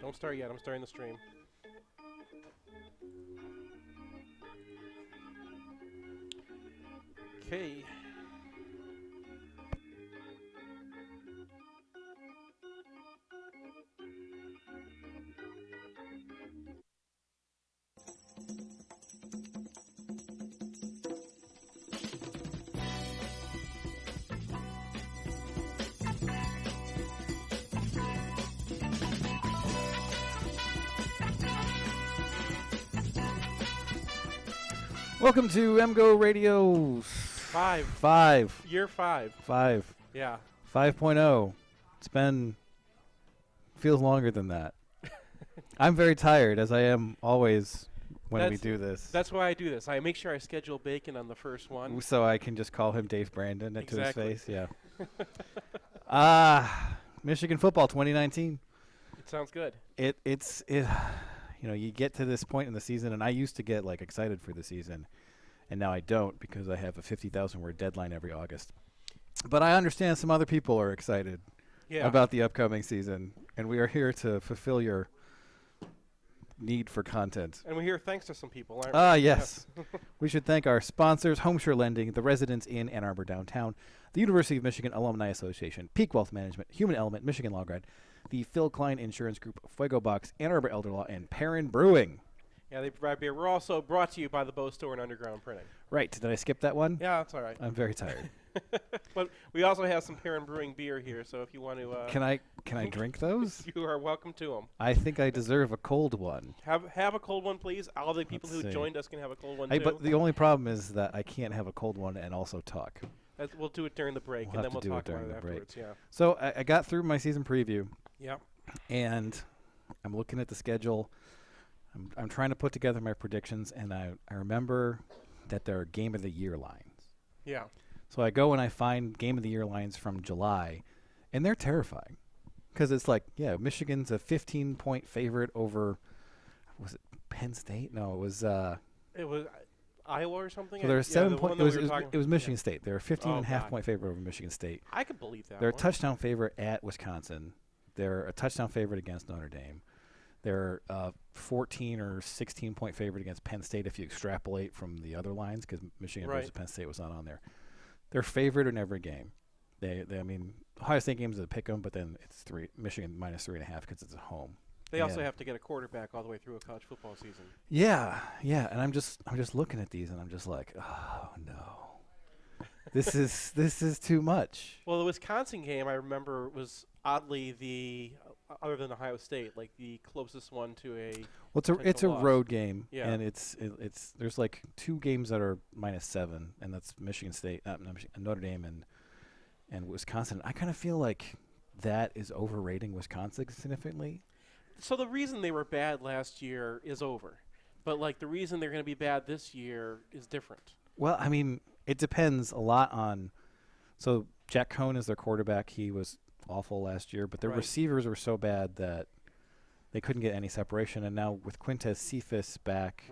Don't start yet. I'm starting the stream. Okay. Welcome to MGoRadio. Five. Year 5. 5. Yeah. 5.0. Feels longer than that. I'm very tired, as I am always when we do this. That's why I do this. I make sure I schedule Bacon on the first one. So I can just call him Dave Brandon to his face. Yeah. Michigan football 2019. It sounds good. It's you get to this point in the season, and I used to get excited for the season, and now I don't because I have a 50,000 word deadline every August. But I understand some other people are excited about the upcoming season, and we are here to fulfill your need for content. And we're here thanks to some people, aren't we? Yes. We should thank our sponsors, Homeshore Lending, the Residence Inn, Ann Arbor Downtown, the University of Michigan Alumni Association, Peak Wealth Management, Human Element, Michigan Law Grad, the Phil Klein Insurance Group, Fuego Box, Ann Arbor Elder Law, and Perrin Brewing. Yeah, they provide beer. We're also brought to you by the Bow Store and Underground Printing. Right. Did I skip that one? Yeah, that's all right. I'm very tired. But we also have some Perrin Brewing beer here, so if you want to... Can I drink those? You are welcome to them. I think I deserve a cold one. Have a cold one, please. All the people who joined us can have a cold one, too. But the only problem is that I can't have a cold one and also talk. We'll do it during the break, and then we'll talk about it afterwards. Yeah. So I got through my season preview. Yeah. And I'm looking at the schedule. I'm trying to put together my predictions, and I remember that there are Game of the Year lines. Yeah. So I go and I find Game of the Year lines from July, and they're terrifying. Because it's Michigan's a 15-point favorite over, was it Penn State? No, it was Iowa or something? So they're 7 point. It was Michigan State. They're a 15.5-point favorite over Michigan State. I could believe that. They're a touchdown favorite at Wisconsin. They're a touchdown favorite against Notre Dame. They're a 14 or 16-point favorite against Penn State if you extrapolate from the other lines, because Michigan versus Penn State was not on there. They're favored in every game. Ohio State games is a pick 'em, but then it's Michigan minus 3.5 because it's at home. They also have to get a quarterback all the way through a college football season. Yeah, and I'm just looking at these, and I'm just like, oh no, this is too much. Well, the Wisconsin game I remember was oddly other than Ohio State, the closest one to a. Well, it's a road game, and it's there's two games that are -7, and that's Michigan State, Notre Dame, and Wisconsin. I kind of feel like that is overrating Wisconsin significantly. So the reason they were bad last year is over, but the reason they're going to be bad this year is different. Well, it depends a lot on. So Jack Cohn is their quarterback. He was awful last year, but their receivers were so bad that they couldn't get any separation. And now with Quintez Cephas back,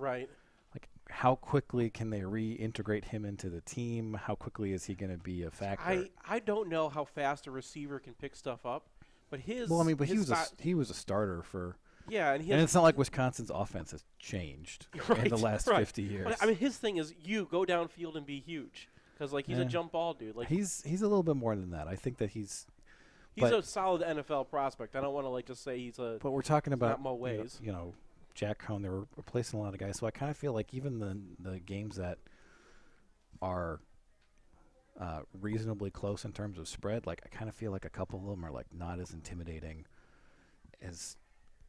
how quickly can they reintegrate him into the team? How quickly is he going to be a factor? I don't know how fast a receiver can pick stuff up, but he was a starter for. Yeah, and it's not like Wisconsin's offense has changed in the last 50 years. But, his thing is you go downfield and be huge because he's a jump ball dude. He's a little bit more than that. I think that he's a solid NFL prospect. I don't want to just say he's a. But we're talking about not Mo Ways. Jack Cohn. They were replacing a lot of guys, so I kind of feel like even the games that are reasonably close in terms of spread, I kind of feel like a couple of them are not as intimidating as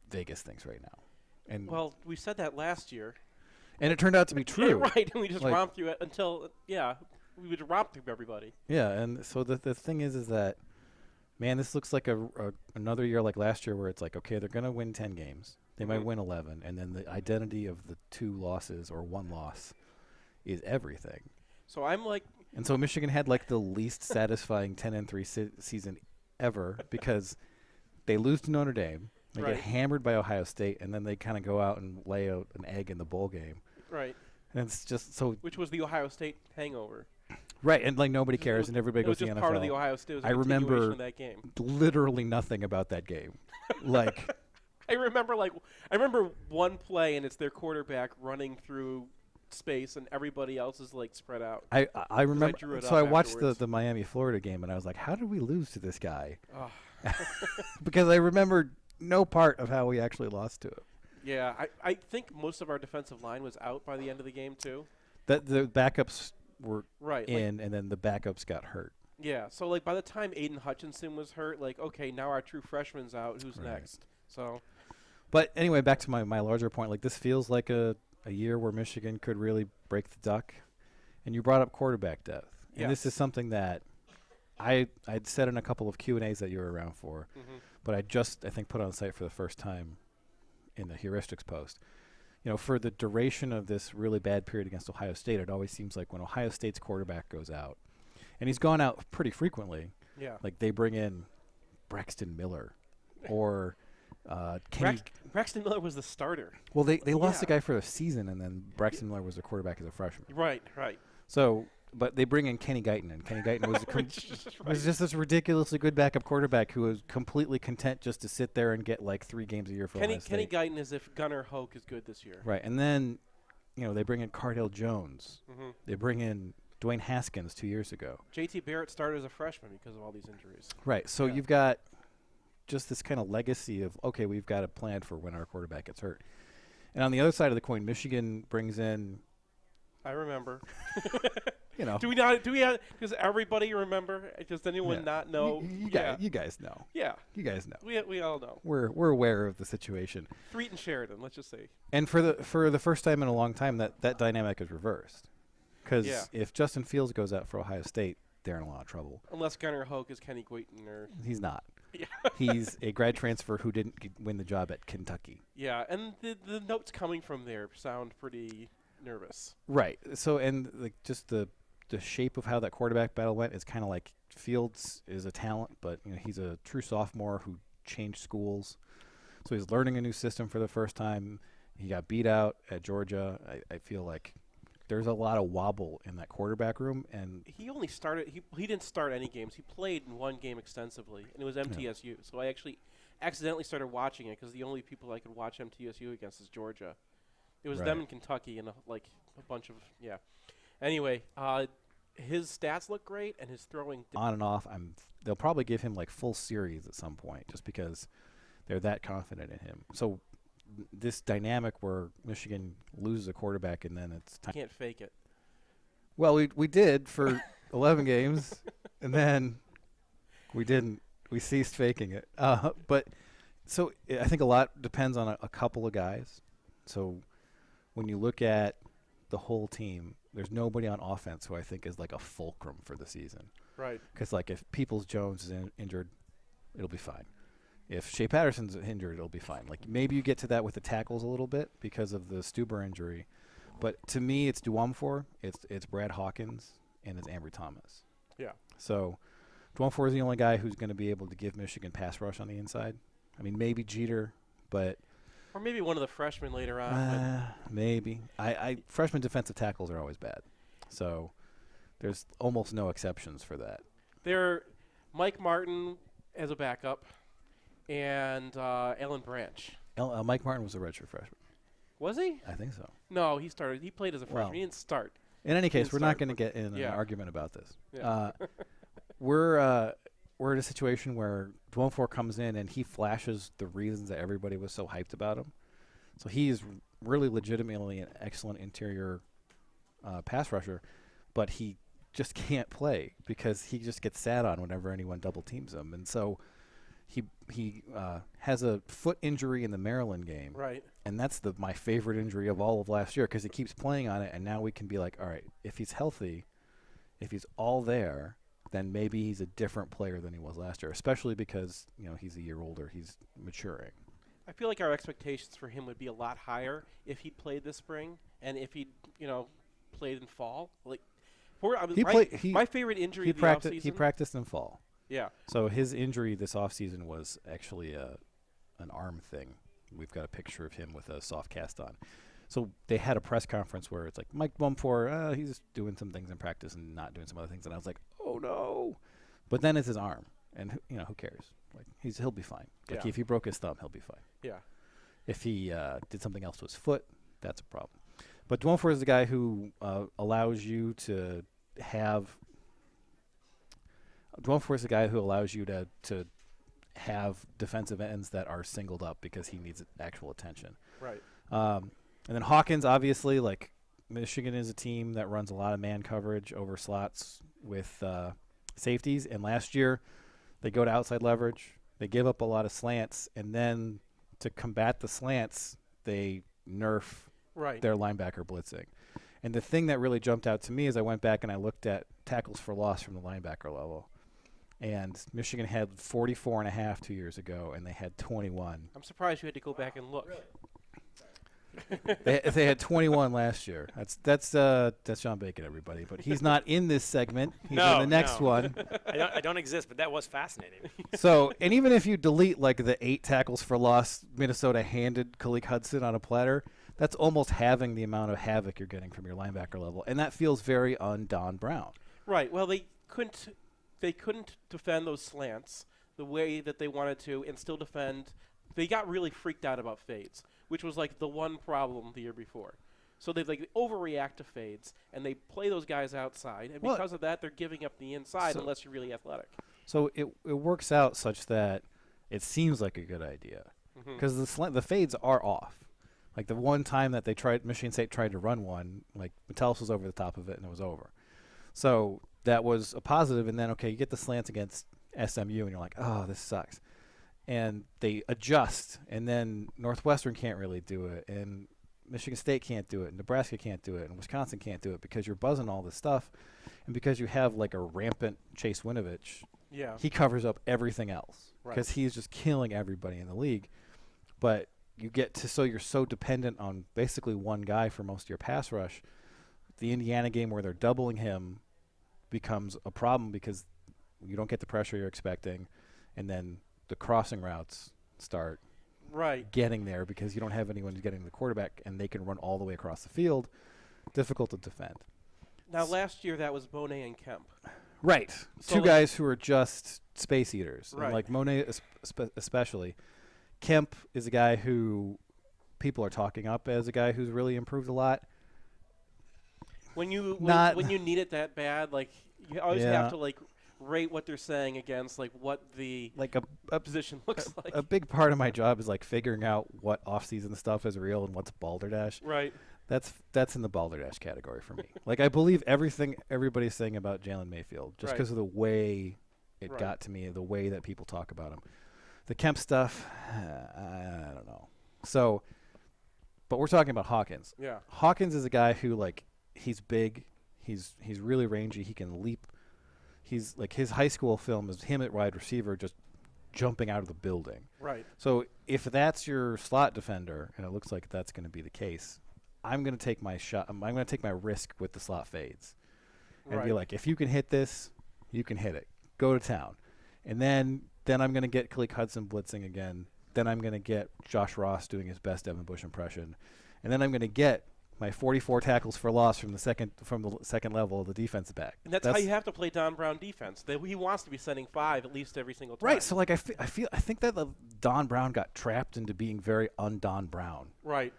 Vegas thinks right now. And we said that last year, and it turned out to be true. Right, and we just romped through it until we would romp through everybody. Yeah, and so the thing is that. Man, this looks like another year like last year where it's okay, they're going to win 10 games. They might win 11, and then the identity of the 2 losses or 1 loss is everything. So And so Michigan had the least satisfying 10-3 season ever because they lose to Notre Dame, they get hammered by Ohio State, and then they kind of go out and lay out an egg in the bowl game. Right. And it's just so. Which was the Ohio State hangover. Right, and nobody cares, and everybody goes to the NFL. It was just part of the Ohio State. I remember that game. literally nothing about that game. I remember one play, and it's their quarterback running through space, and everybody else is like spread out. I remember. drew it So up I watched afterwards. the Miami Florida game, and I was like, how did we lose to this guy? Oh. Because I remembered no part of how we actually lost to him. Yeah, I think most of our defensive line was out by the end of the game too. That the backups were Right. in, and then the backups got hurt. Yeah, so like by the time Aiden Hutchinson was hurt, like okay, now our true freshman's out. Who's Right. next? So But anyway, back to my larger point. Like, this feels like a year where Michigan could really break the duck. And you brought up quarterback depth. And this is something that I'd said in a couple of Q&As that you were around for. Mm-hmm. But I think, put on site for the first time in the heuristics post. For the duration of this really bad period against Ohio State, it always seems like when Ohio State's quarterback goes out, and he's gone out pretty frequently, yeah, like they bring in Braxton Miller or Kenny. Braxton Miller was the starter. Well, they lost the guy for the season, and then Braxton Miller was the quarterback as a freshman. Right. So, but they bring in Kenny Guyton, and Kenny Guyton was just this ridiculously good backup quarterback who was completely content just to sit there and get like 3 games a year for Ohio Kenny State. Guyton is if Gunnar Hoke is good this year. Right, and then they bring in Cardale Jones. Mm-hmm. They bring in Dwayne Haskins 2 years ago. JT Barrett started as a freshman because of all these injuries. Right, so you've got just this kind of legacy of, okay, we've got a plan for when our quarterback gets hurt. And on the other side of the coin, Michigan brings in. I remember. Do we have? Does everybody remember? Does anyone not know? You guys know. Yeah. You guys know. We all know. We're aware of the situation. Threet and Sheridan, let's just say. And for the first time in a long time, that dynamic is reversed. Because if Justin Fields goes out for Ohio State, they're in a lot of trouble. Unless Gunnar Hoke is Kenny Guyton or. He's not. Yeah. He's a grad transfer who didn't win the job at Kentucky. Yeah, and the notes coming from there sound pretty nervous. Right. So, and like just the shape of how that quarterback battle went is kind of like Fields is a talent, but he's a true sophomore who changed schools. So he's learning a new system for the first time. He got beat out at Georgia. I feel like there's a lot of wobble in that quarterback room, and he only started. He didn't start any games. He played in one game extensively, and it was MTSU. Yeah. So I actually accidentally started watching it because the only people I could watch MTSU against is Georgia. It was them in Kentucky and a bunch of Anyway, his stats look great, and his throwing on and off. They'll probably give him like full series at some point, just because they're that confident in him. So this dynamic where Michigan loses a quarterback and then it's time. Can't fake it. Well, we did for 11 games, and then we didn't. We ceased faking it. But so I think a lot depends on a couple of guys. So when you look at the whole team, there's nobody on offense who I think is like a fulcrum for the season. Right. Because like if Peoples-Jones is injured, it'll be fine. If Shea Patterson's injured, it'll be fine. Like maybe you get to that with the tackles a little bit because of the Stuber injury, but to me, it's Duamfor, it's Brad Hawkins, and it's Ambry Thomas. Yeah. So Duamfor is the only guy who's going to be able to give Michigan pass rush on the inside. I mean, maybe Jeter, but or maybe one of the freshmen later on. Maybe. Freshman defensive tackles are always bad, so there's almost no exceptions for that. They're Mike Martin as a backup. And Alan Branch. Mike Martin was a redshirt freshman. Was he? I think so. No, he started. He played as a freshman. Well, he didn't start. In any case, we're not going to get in an argument about this. Yeah. We're in a situation where Duamfor comes in and he flashes the reasons that everybody was so hyped about him. So he is really legitimately an excellent interior pass rusher, but he just can't play because he just gets sat on whenever anyone double teams him. And so he has a foot injury in the Maryland game. Right. And that's my favorite injury of all of last year because he keeps playing on it, and now we can be like, all right, if he's healthy, if he's all there, then maybe he's a different player than he was last year, especially because, he's a year older. He's maturing. I feel like our expectations for him would be a lot higher if he played this spring and if he, played in fall. Like, my favorite injury he of the offseason. He practiced in fall. Yeah. So his injury this offseason was actually an arm thing. We've got a picture of him with a soft cast on. So they had a press conference where it's like, Mike Duamfor, he's doing some things in practice and not doing some other things. And I was like, oh, no. But then it's his arm. And, who cares? Like he'll be fine. Like if he broke his thumb, he'll be fine. Yeah. If he did something else to his foot, that's a problem. But Dwumfor is the guy who allows you to have. Dwumfor is the guy who allows you to have defensive ends that are singled up because he needs actual attention. Right. And then Hawkins, obviously, like Michigan is a team that runs a lot of man coverage over slots with safeties. And last year, they go to outside leverage. They give up a lot of slants, and then to combat the slants, they nerf their linebacker blitzing. And the thing that really jumped out to me is I went back and I looked at tackles for loss from the linebacker level. And Michigan had 44.5 2 years ago, and they had 21. I'm surprised you had to go back and look. They had 21 last year. That's John Bacon, everybody. But he's not in this segment. He's in the next one. I don't exist, but that was fascinating. So, and even if you delete like the 8 tackles for loss Minnesota handed Khalil Hudson on a platter, that's almost halving the amount of havoc you're getting from your linebacker level, and that feels very un-Don Brown. Right. Well, they couldn't defend those slants the way that they wanted to, and still defend. They got really freaked out about fades, which was like the one problem the year before. So they overreact to fades, and they play those guys outside, and because of that, they're giving up the inside unless you're really athletic. So it works out such that it seems like a good idea because the fades are off. Like the one time that Michigan State tried to run one, like Metellus was over the top of it and it was over. So that was a positive, and then you get the slants against SMU, and you're like, oh, this sucks. And they adjust, and then Northwestern can't really do it, and Michigan State can't do it, and Nebraska can't do it, and Wisconsin can't do it because you're buzzing all this stuff, and because you have like a rampant Chase Winovich, he covers up everything else because he's just killing everybody in the league. But you get to you're so dependent on basically one guy for most of your pass rush. The Indiana game where they're doubling him becomes a problem because you don't get the pressure you're expecting, and then the crossing routes start getting there because you don't have anyone who's getting the quarterback, and they can run all the way across the field. Difficult to defend. Now, last year that was Monet and Kemp. Right. So two guys who are just space eaters. Right. And like Monet especially. Kemp is a guy who people are talking up as a guy who's really improved a lot. When you need it that bad, like you always have to rate what they're saying against what the position looks like. A big part of my job is figuring out what off-season stuff is real and what's balderdash. Right. That's in the balderdash category for me. I believe everything everybody's saying about Jalen Mayfield just because of the way it got to me, the way that people talk about him. The Kemp stuff, I don't know. So, but we're talking about Hawkins. Yeah. Hawkins is a guy who he's big, he's really rangy, he can leap. He's his high school film is him at wide receiver just jumping out of the building. Right. So if that's your slot defender, and it looks like that's going to be the case, I'm going to take my shot. I'm going to take my risk with the slot fades, and be like, if you can hit this, you can hit it. Go to town, and then I'm going to get Khalil Hudson blitzing again. Then I'm going to get Josh Ross doing his best Devin Bush impression, and then I'm going to get my 44 tackles for loss from the second level of the defensive back. And that's how you have to play Don Brown defense. He wants to be sending 5 at least every single time. Right. So I think that Don Brown got trapped into being very un-Don Brown. Right.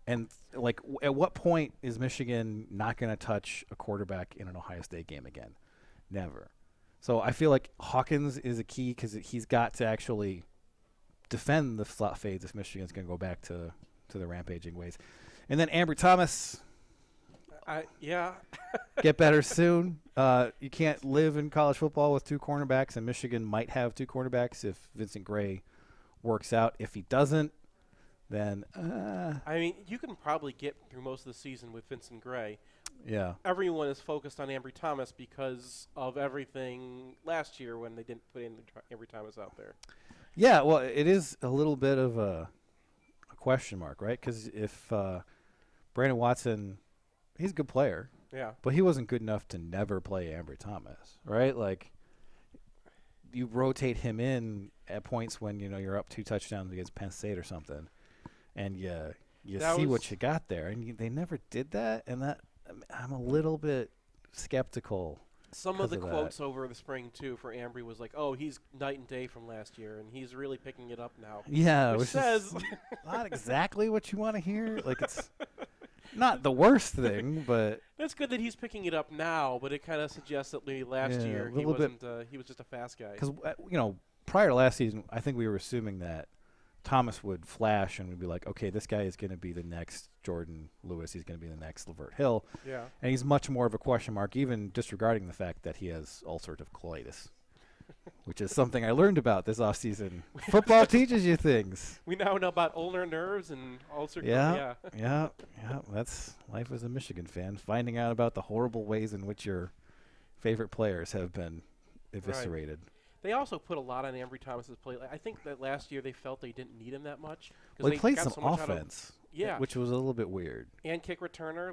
And at what point is Michigan not going to touch a quarterback in an Ohio State game again? Never. So I feel like Hawkins is a key because he's got to actually defend the slot fades if Michigan's going to go back to the rampaging ways. And then Ambry Thomas. Get better soon. You can't live in college football with 2 cornerbacks, and Michigan might have 2 cornerbacks if Vincent Gray works out. If he doesn't, then you can probably get through most of the season with Vincent Gray. Yeah. Everyone is focused on Ambry Thomas because of everything last year when they didn't put in Ambry Thomas out there. Yeah, well, it is a little bit of a question mark, right? Because if Brandon Watson, he's a good player. Yeah. But he wasn't good enough to never play Ambry Thomas, right? You rotate him in at points when, you're up 2 touchdowns against Penn State or something, and you see what you got there. And they never did that, and that I'm a little bit skeptical Some of the quotes over the spring, too, for Ambry was like, oh, he's night and day from last year, and he's really picking it up now. Yeah, which says not exactly what you want to hear. Like, it's not the worst thing, but that's good that he's picking it up now. But it kind of suggests that maybe last year he wasn't. He was just a fast guy. Because prior to last season, I think we were assuming that Thomas would flash and we'd be like, okay, this guy is going to be the next Jordan Lewis. He's going to be the next Lavert Hill. Yeah. And he's much more of a question mark, even disregarding the fact that he has ulcerative colitis, which is something I learned about this offseason. Football teaches you things. We now know about ulnar nerves and ulcer. Yeah. That's life as a Michigan fan, finding out about the horrible ways in which your favorite players have been eviscerated. Right. They also put a lot on Ambry Thomas's plate. I think that last year they felt they didn't need him that much. Well, he played some offense, which was a little bit weird. And kick returner,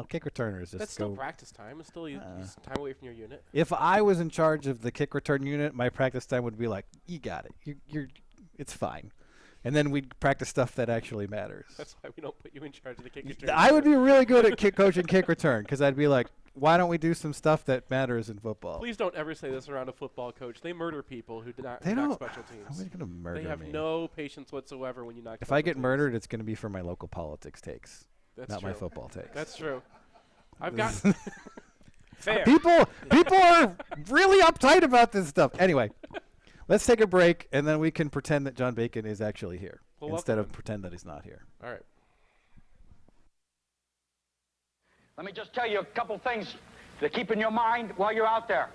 kick returner is just that's still practice time. It's still time away from your unit. If I was in charge of the kick return unit, my practice time would be like, you got it. It's fine. And then we'd practice stuff that actually matters. That's why we don't put you in charge of the kick return. I would be really good at coaching kick return because I'd be like, why don't we do some stuff that matters in football? Please don't ever say this around a football coach. They murder people who knock special teams. Nobody's going to murder me. They have no patience whatsoever when you knock. If I get murdered, it's going to be for my local politics takes, not my football takes. That's true. I've got fair. People are really uptight about this stuff. Anyway, let's take a break, and then we can pretend that John Bacon is actually here instead of pretend that he's not here. All right. Let me just tell you a couple things to keep in your mind while you're out there.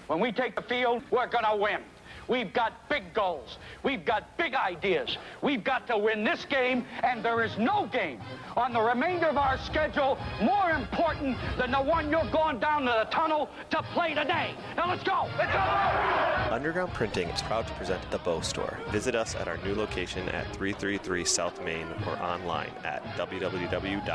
When we take the field, we're going to win. We've got big goals. We've got big ideas. We've got to win this game, and there is no game on the remainder of our schedule more important than the one you're going down to the tunnel to play today. Now let's go. Let's go. Underground Printing is proud to present The Bow Store. Visit us at our new location at 333 South Main or online at www.bow.team.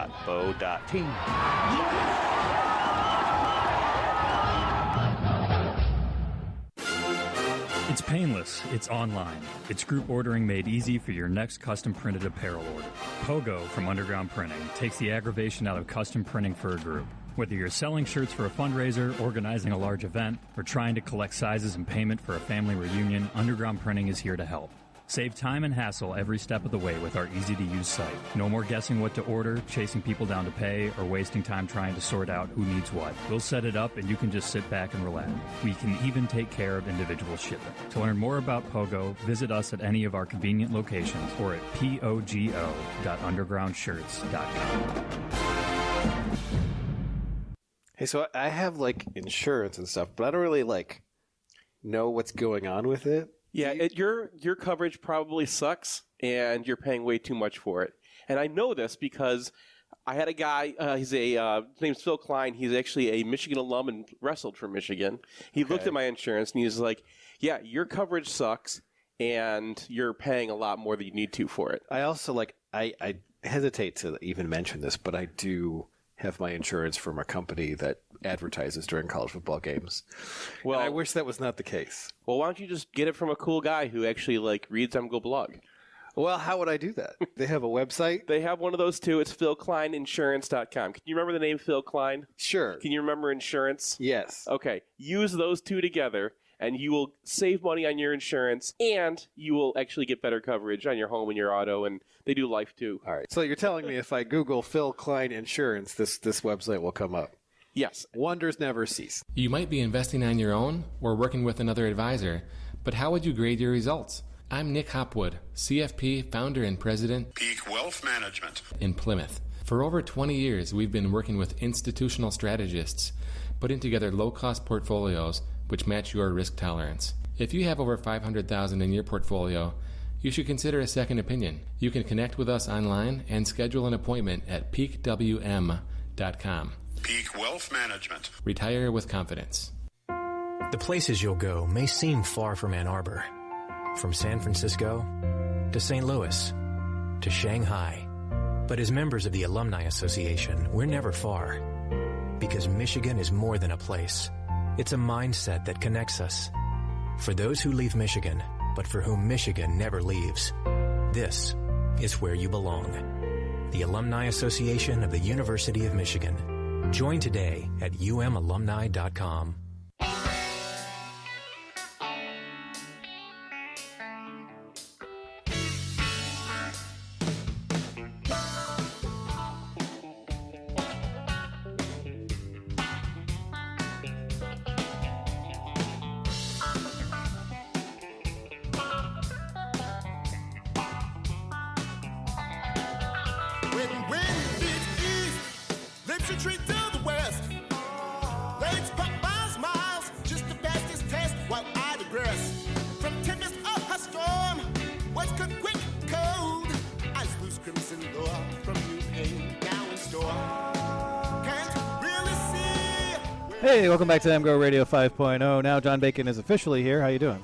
It's painless, it's online. It's group ordering made easy for your next custom printed apparel order. Pogo from Underground Printing takes the aggravation out of custom printing for a group. Whether you're selling shirts for a fundraiser, organizing a large event, or trying to collect sizes and payment for a family reunion, Underground Printing is here to help. Save time and hassle every step of the way with our easy-to-use site. No more guessing what to order, chasing people down to pay, or wasting time trying to sort out who needs what. We'll set it up and you can just sit back and relax. We can even take care of individual shipping. To learn more about Pogo, visit us at any of our convenient locations or at pogo.undergroundshirts.com. Hey, so I have insurance and stuff, but I don't really know what's going on with it. Yeah, your coverage probably sucks, and you're paying way too much for it. And I know this because I had a guy. His name's Phil Klein. He's actually a Michigan alum and wrestled for Michigan. He looked at my insurance and he was like, "Yeah, your coverage sucks, and you're paying a lot more than you need to for it." I also I hesitate to even mention this, but I do have my insurance from a company that advertises during college football games. Well, and I wish that was not the case. Well, why don't you just get it from a cool guy who actually reads MGoBlog? Well, how would I do that? They have a website? They have one of those too. It's philkleininsurance.com. Can you remember the name Phil Klein? Sure. Can you remember insurance? Yes. Okay. Use those two together, and you will save money on your insurance, and you will actually get better coverage on your home and your auto, and they do life too. All right. So you're telling me if I Google Phil Klein Insurance, this website will come up? Yes. Wonders never cease. You might be investing on your own or working with another advisor, but how would you grade your results? I'm Nick Hopwood, CFP, founder and president, Peak Wealth Management, in Plymouth. For over 20 years, we've been working with institutional strategists, putting together low-cost portfolios which match your risk tolerance. If you have over $500,000 in your portfolio, you should consider a second opinion. You can connect with us online and schedule an appointment at peakwm.com. Peak Wealth Management. Retire with confidence. The places you'll go may seem far from Ann Arbor. From San Francisco to St. Louis to Shanghai. But as members of the Alumni Association, we're never far. Because Michigan is more than a place. It's a mindset that connects us. For those who leave Michigan, but for whom Michigan never leaves, this is where you belong. The Alumni Association of the University of Michigan. Join today at umalumni.com. Hey, welcome back to MGoRadio 5.0. Now John Bacon is officially here. How you doing?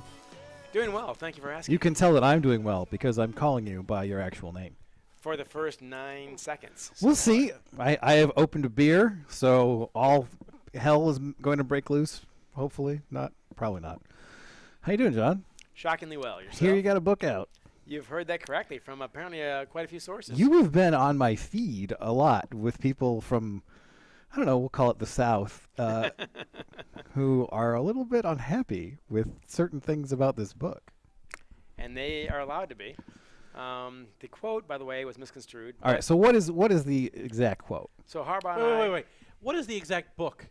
Doing well. Thank you for asking. You can tell that I'm doing well because I'm calling you by your actual name. For the first 9 seconds. We'll see. I have opened a beer, so all hell is going to break loose. Hopefully not. Probably not. How you doing, John? Shockingly well. Yourself? Here you got a book out. You've heard that correctly from apparently quite a few sources. You have been on my feed a lot with people from, I don't know, we'll call it the South, who are a little bit unhappy with certain things about this book. And they are allowed to be. The quote, by the way, was misconstrued. All right, so what is the exact quote? So Harbaugh Wait. What is the exact book?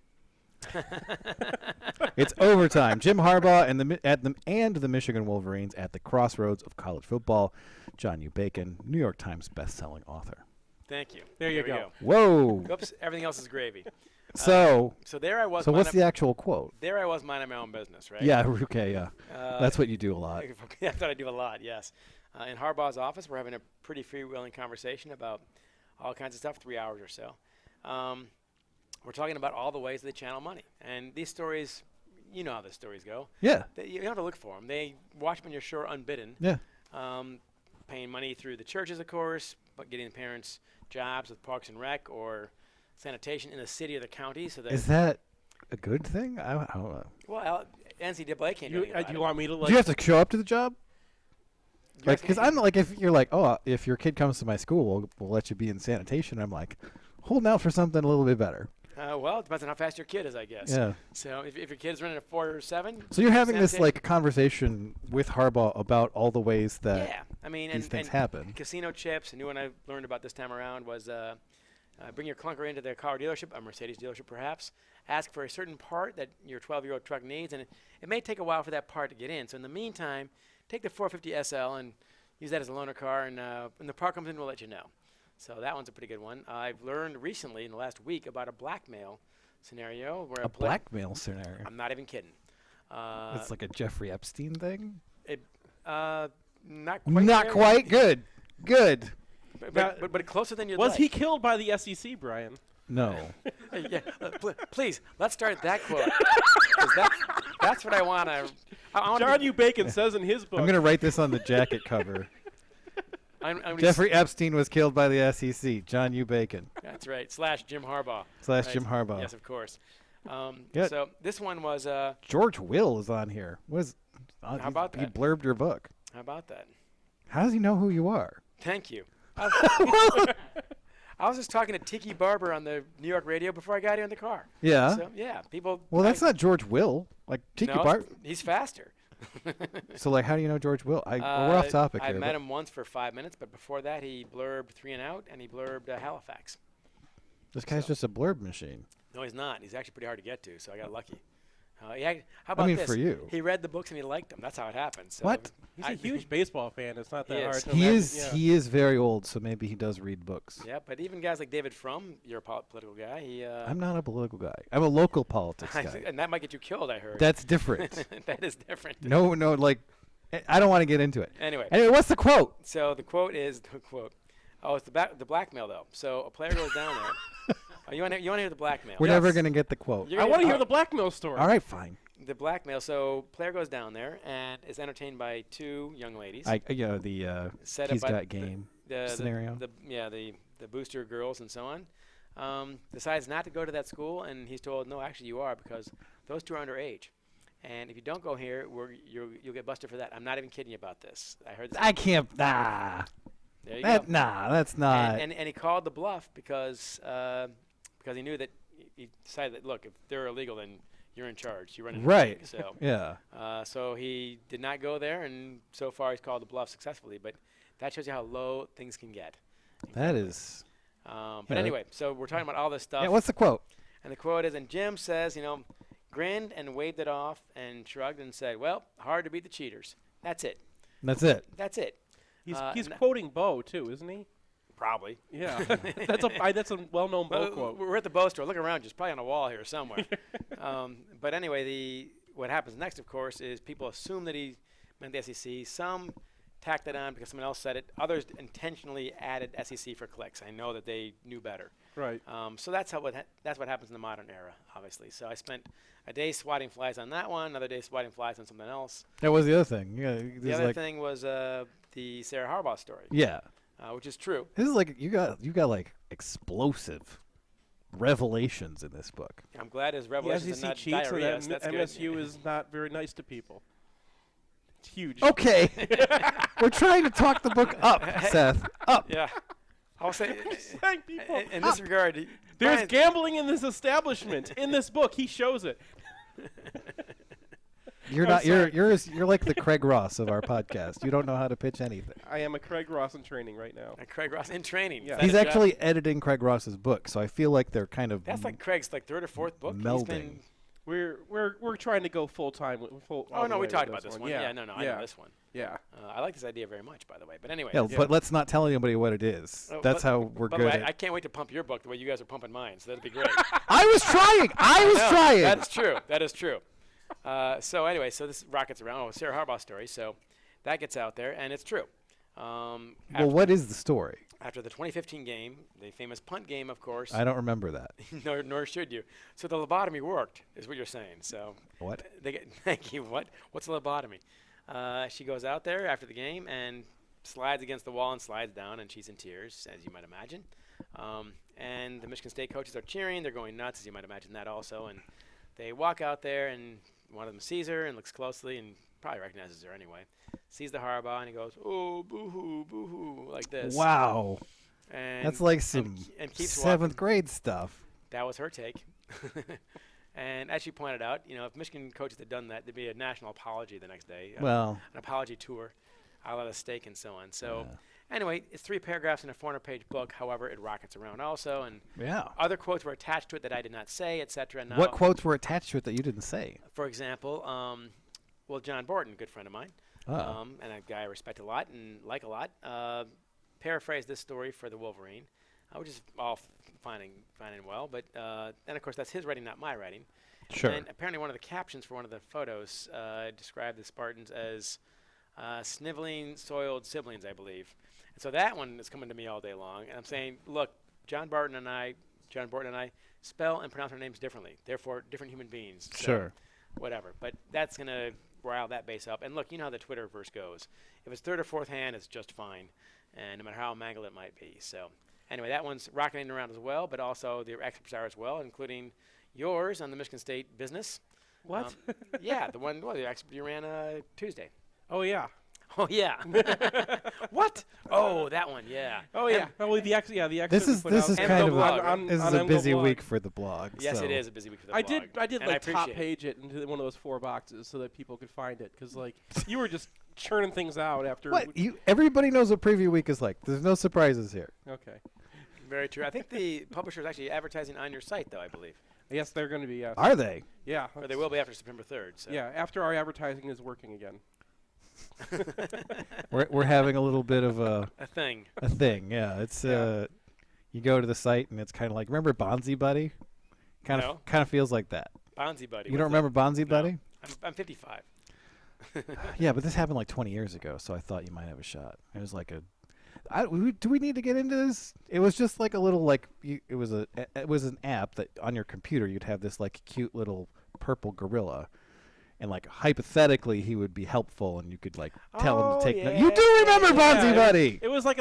It's Overtime. Jim Harbaugh and the Michigan Wolverines at the crossroads of college football. John U. Bacon, New York Times best-selling author. Thank you. There you go. Whoa. Oops, everything else is gravy. So there I was. So what's the actual quote? There I was minding my own business, right? Yeah, okay, yeah. That's what you do a lot. I thought I do a lot, yes. In Harbaugh's office, we're having a pretty freewheeling conversation about all kinds of stuff, 3 hours or so. We're talking about all the ways they channel money. And these stories, you know how the stories go. Yeah. You don't have to look for them. They watch when you're sure unbidden. Yeah. Paying money through the churches, of course, but getting parents jobs with Parks and Rec or sanitation in the city or the county. So that is that a good thing? I don't know. Well, NCAA can't do anything about Do it. you want me to Do you have to show up to the job? Like, because I'm like, if you're like, oh, if your kid comes to my school, we'll let you be in sanitation. I'm like, holding out for something a little bit better. Well, it depends on how fast your kid is, I guess. Yeah. So if your kid's running a 4 or 7. So you're having this like conversation with Harbaugh about all the ways that these things happen. Casino chips. A new one I learned about this time around was bring your clunker into their car dealership, a Mercedes dealership perhaps. Ask for a certain part that your 12-year-old truck needs, and it may take a while for that part to get in. So in the meantime, take the 450 SL and use that as a loaner car, and when the part comes in, we'll let you know. So that one's a pretty good one. I've learned recently in the last week about a blackmail scenario where a blackmail scenario. I'm not even kidding. It's like a Jeffrey Epstein thing. Not quite. Not quite. Good. But closer than you'd like. Was he killed by the SEC, Brian? No. Yeah. Please, let's start that quote. That's what I want to. John U. Bacon says in his book. I'm going to write this on the jacket cover. Jeffrey Epstein was killed by the SEC. John U. Bacon. That's right. / Jim Harbaugh. / Jim Harbaugh. Yes, of course. So this one was. George Will is on here. How about that? He blurbed your book. How about that? How does he know who you are? Thank you. I was just talking to Tiki Barber on the New York radio before I got here in the car. Yeah. So, yeah, people. Well, that's not George Will. Like Tiki Barber. He's faster. So, like, how do you know George Will? We're off topic here. I met him once for 5 minutes, but before that, he blurbed 3 and Out, and he blurbed Halifax. This guy's just a blurb machine. No, he's not. He's actually pretty hard to get to, so I got lucky. How about this? For you. He read the books and he liked them. That's how it happened. So what? He's a huge baseball fan. It's not that hard to He imagine. is. He is very old, so maybe he does read books. Yeah, but even guys like David Frum, you're a political guy. I'm not a political guy. I'm a local politics guy. And that might get you killed, I heard. That's different. That is different. No, like, I don't want to get into it. Anyway, what's the quote? So the quote is Oh, it's the blackmail though. So a player goes down there. You want to hear the blackmail? We're never going to get the quote. I want to hear the blackmail story. All right, fine. The blackmail. So player goes down there and is entertained by 2 young ladies. The He's Got Game scenario. The booster girls and so on. Decides not to go to that school, and he's told, no, actually you are, because those 2 are underage. And if you don't go here, you'll get busted for that. I'm not even kidding you about this. I heard this. I can't. Nah. There you go. Nah, that's not. And he called the bluff because he knew that he decided that, look, if they're illegal, then you're in charge. You run it. Right. So yeah. So he did not go there, and so far he's called the bluff successfully. But that shows you how low things can get. That is. But anyway, so we're talking about all this stuff. Yeah, what's the quote? And the quote is, and Jim says, grinned and waved it off and shrugged and said, well, hard to beat the cheaters. That's it. That's it. That's it. He's quoting Bo, too, isn't he? Probably. Yeah. That's a well-known Bo quote. We're at the Bo store. Look around. It's probably on a wall here somewhere. But anyway, what happens next, of course, is people assume that he meant the SEC. Some tacked it on because someone else said it. Others intentionally added SEC for clicks. I know that they knew better. Right. So that's what happens in the modern era, obviously. So I spent a day swatting flies on that one, another day swatting flies on something else. That was the other thing. Yeah. The other thing was the Sarah Harbaugh story. Yeah. Which is true. This is like you got like explosive revelations in this book. I'm glad his revelations are not diarrhea. So that's MSU is not very nice to people. It's huge. Okay. We're trying to talk the book up, Seth. Up. Yeah. I'll say people in this regard, there's gambling in this establishment. In this book, he shows it. You're like the Craig Ross of our podcast. You don't know how to pitch anything. I am a Craig Ross in training right now. A Craig Ross in training. Yeah. He's actually editing Craig Ross's book, so I feel like they're kind of that's like Craig's third or fourth book. Melding. We're trying to go full time. Oh no, we talked about this one. Yeah, no, I know this one. Yeah. I like this idea very much, by the way. But anyway. Yeah, but let's not tell anybody what it is. That's how we're good. By the way, I can't wait to pump your book the way you guys are pumping mine. So that'd be great. I was trying. That is true. That is true. So anyway, so this rockets around. Oh, Sarah Harbaugh story. So that gets out there, and it's true. Well, what is the story? After the 2015 game, the famous punt game, of course. I don't remember that. Nor should you. So the lobotomy worked, is what you're saying. So what? Thank you. What's a lobotomy? She goes out there after the game and slides against the wall and slides down, and she's in tears, as you might imagine. And the Michigan State coaches are cheering. They're going nuts, as you might imagine that also. And they walk out there, and one of them sees her and looks closely and probably recognizes her anyway. Sees the Harbaugh, and he goes, oh, boo-hoo, boo-hoo, like this. Wow. And that's like some and keeps 7th grade stuff. That was her take. And as she pointed out, if Michigan coaches had done that, there'd be a national apology the next day. An apology tour, a la the steak and so on. So anyway, it's 3 paragraphs in a 400-page book. However, it rockets around also. And other quotes were attached to it that I did not say, etc. What quotes were attached to it that you didn't say? For example, John Borton, a good friend of mine, and a guy I respect a lot and like a lot, paraphrased this story for the Wolverine, which is all fine and well. But then, of course, that's his writing, not my writing. Sure. And apparently one of the captions for one of the photos described the Spartans as sniveling, soiled siblings, I believe. And so that one is coming to me all day long. And I'm saying, look, John Borton and I spell and pronounce our names differently. Therefore, different human beings. So sure. Whatever. But that's going to rile that base up. And look, you know how the Twitterverse goes. If it's third or fourth hand, it's just fine. And no matter how mangled it might be. So anyway, that one's rocketing around as well, but also the experts are as well, including yours on the Michigan State business. What? Yeah, the one the expert you ran Tuesday. Oh, yeah. Oh, yeah. What? Oh, that one, yeah. Oh, yeah. The excerpt. This is kind of this is a busy week for the blog. Yes, it is a busy week for the blog. I did like top page it into one of those 4 boxes so that people could find it because you were just churning things out after. What? Everybody knows what preview week is like. There's no surprises here. Okay. Very true. I think the publisher is actually advertising on your site, though, I believe. Yes, they're going to be, yes. Are they? Yeah. Or they will be after September 3rd. So. Yeah, after our advertising is working again. we're having a little bit of a thing. A thing, yeah. It's you go to the site and it's kind of like, remember Bonzi Buddy? Kind of feels like that. Bonzi Buddy. You don't remember Bonzi Buddy? I'm 55. Yeah, but this happened like 20 years ago, so I thought you might have a shot. It was like do we need to get into this? It was just like a little it was an app that on your computer you'd have this like cute little purple gorilla. And hypothetically, he would be helpful, and you could tell him to take. You do remember Bonzi Buddy? It was like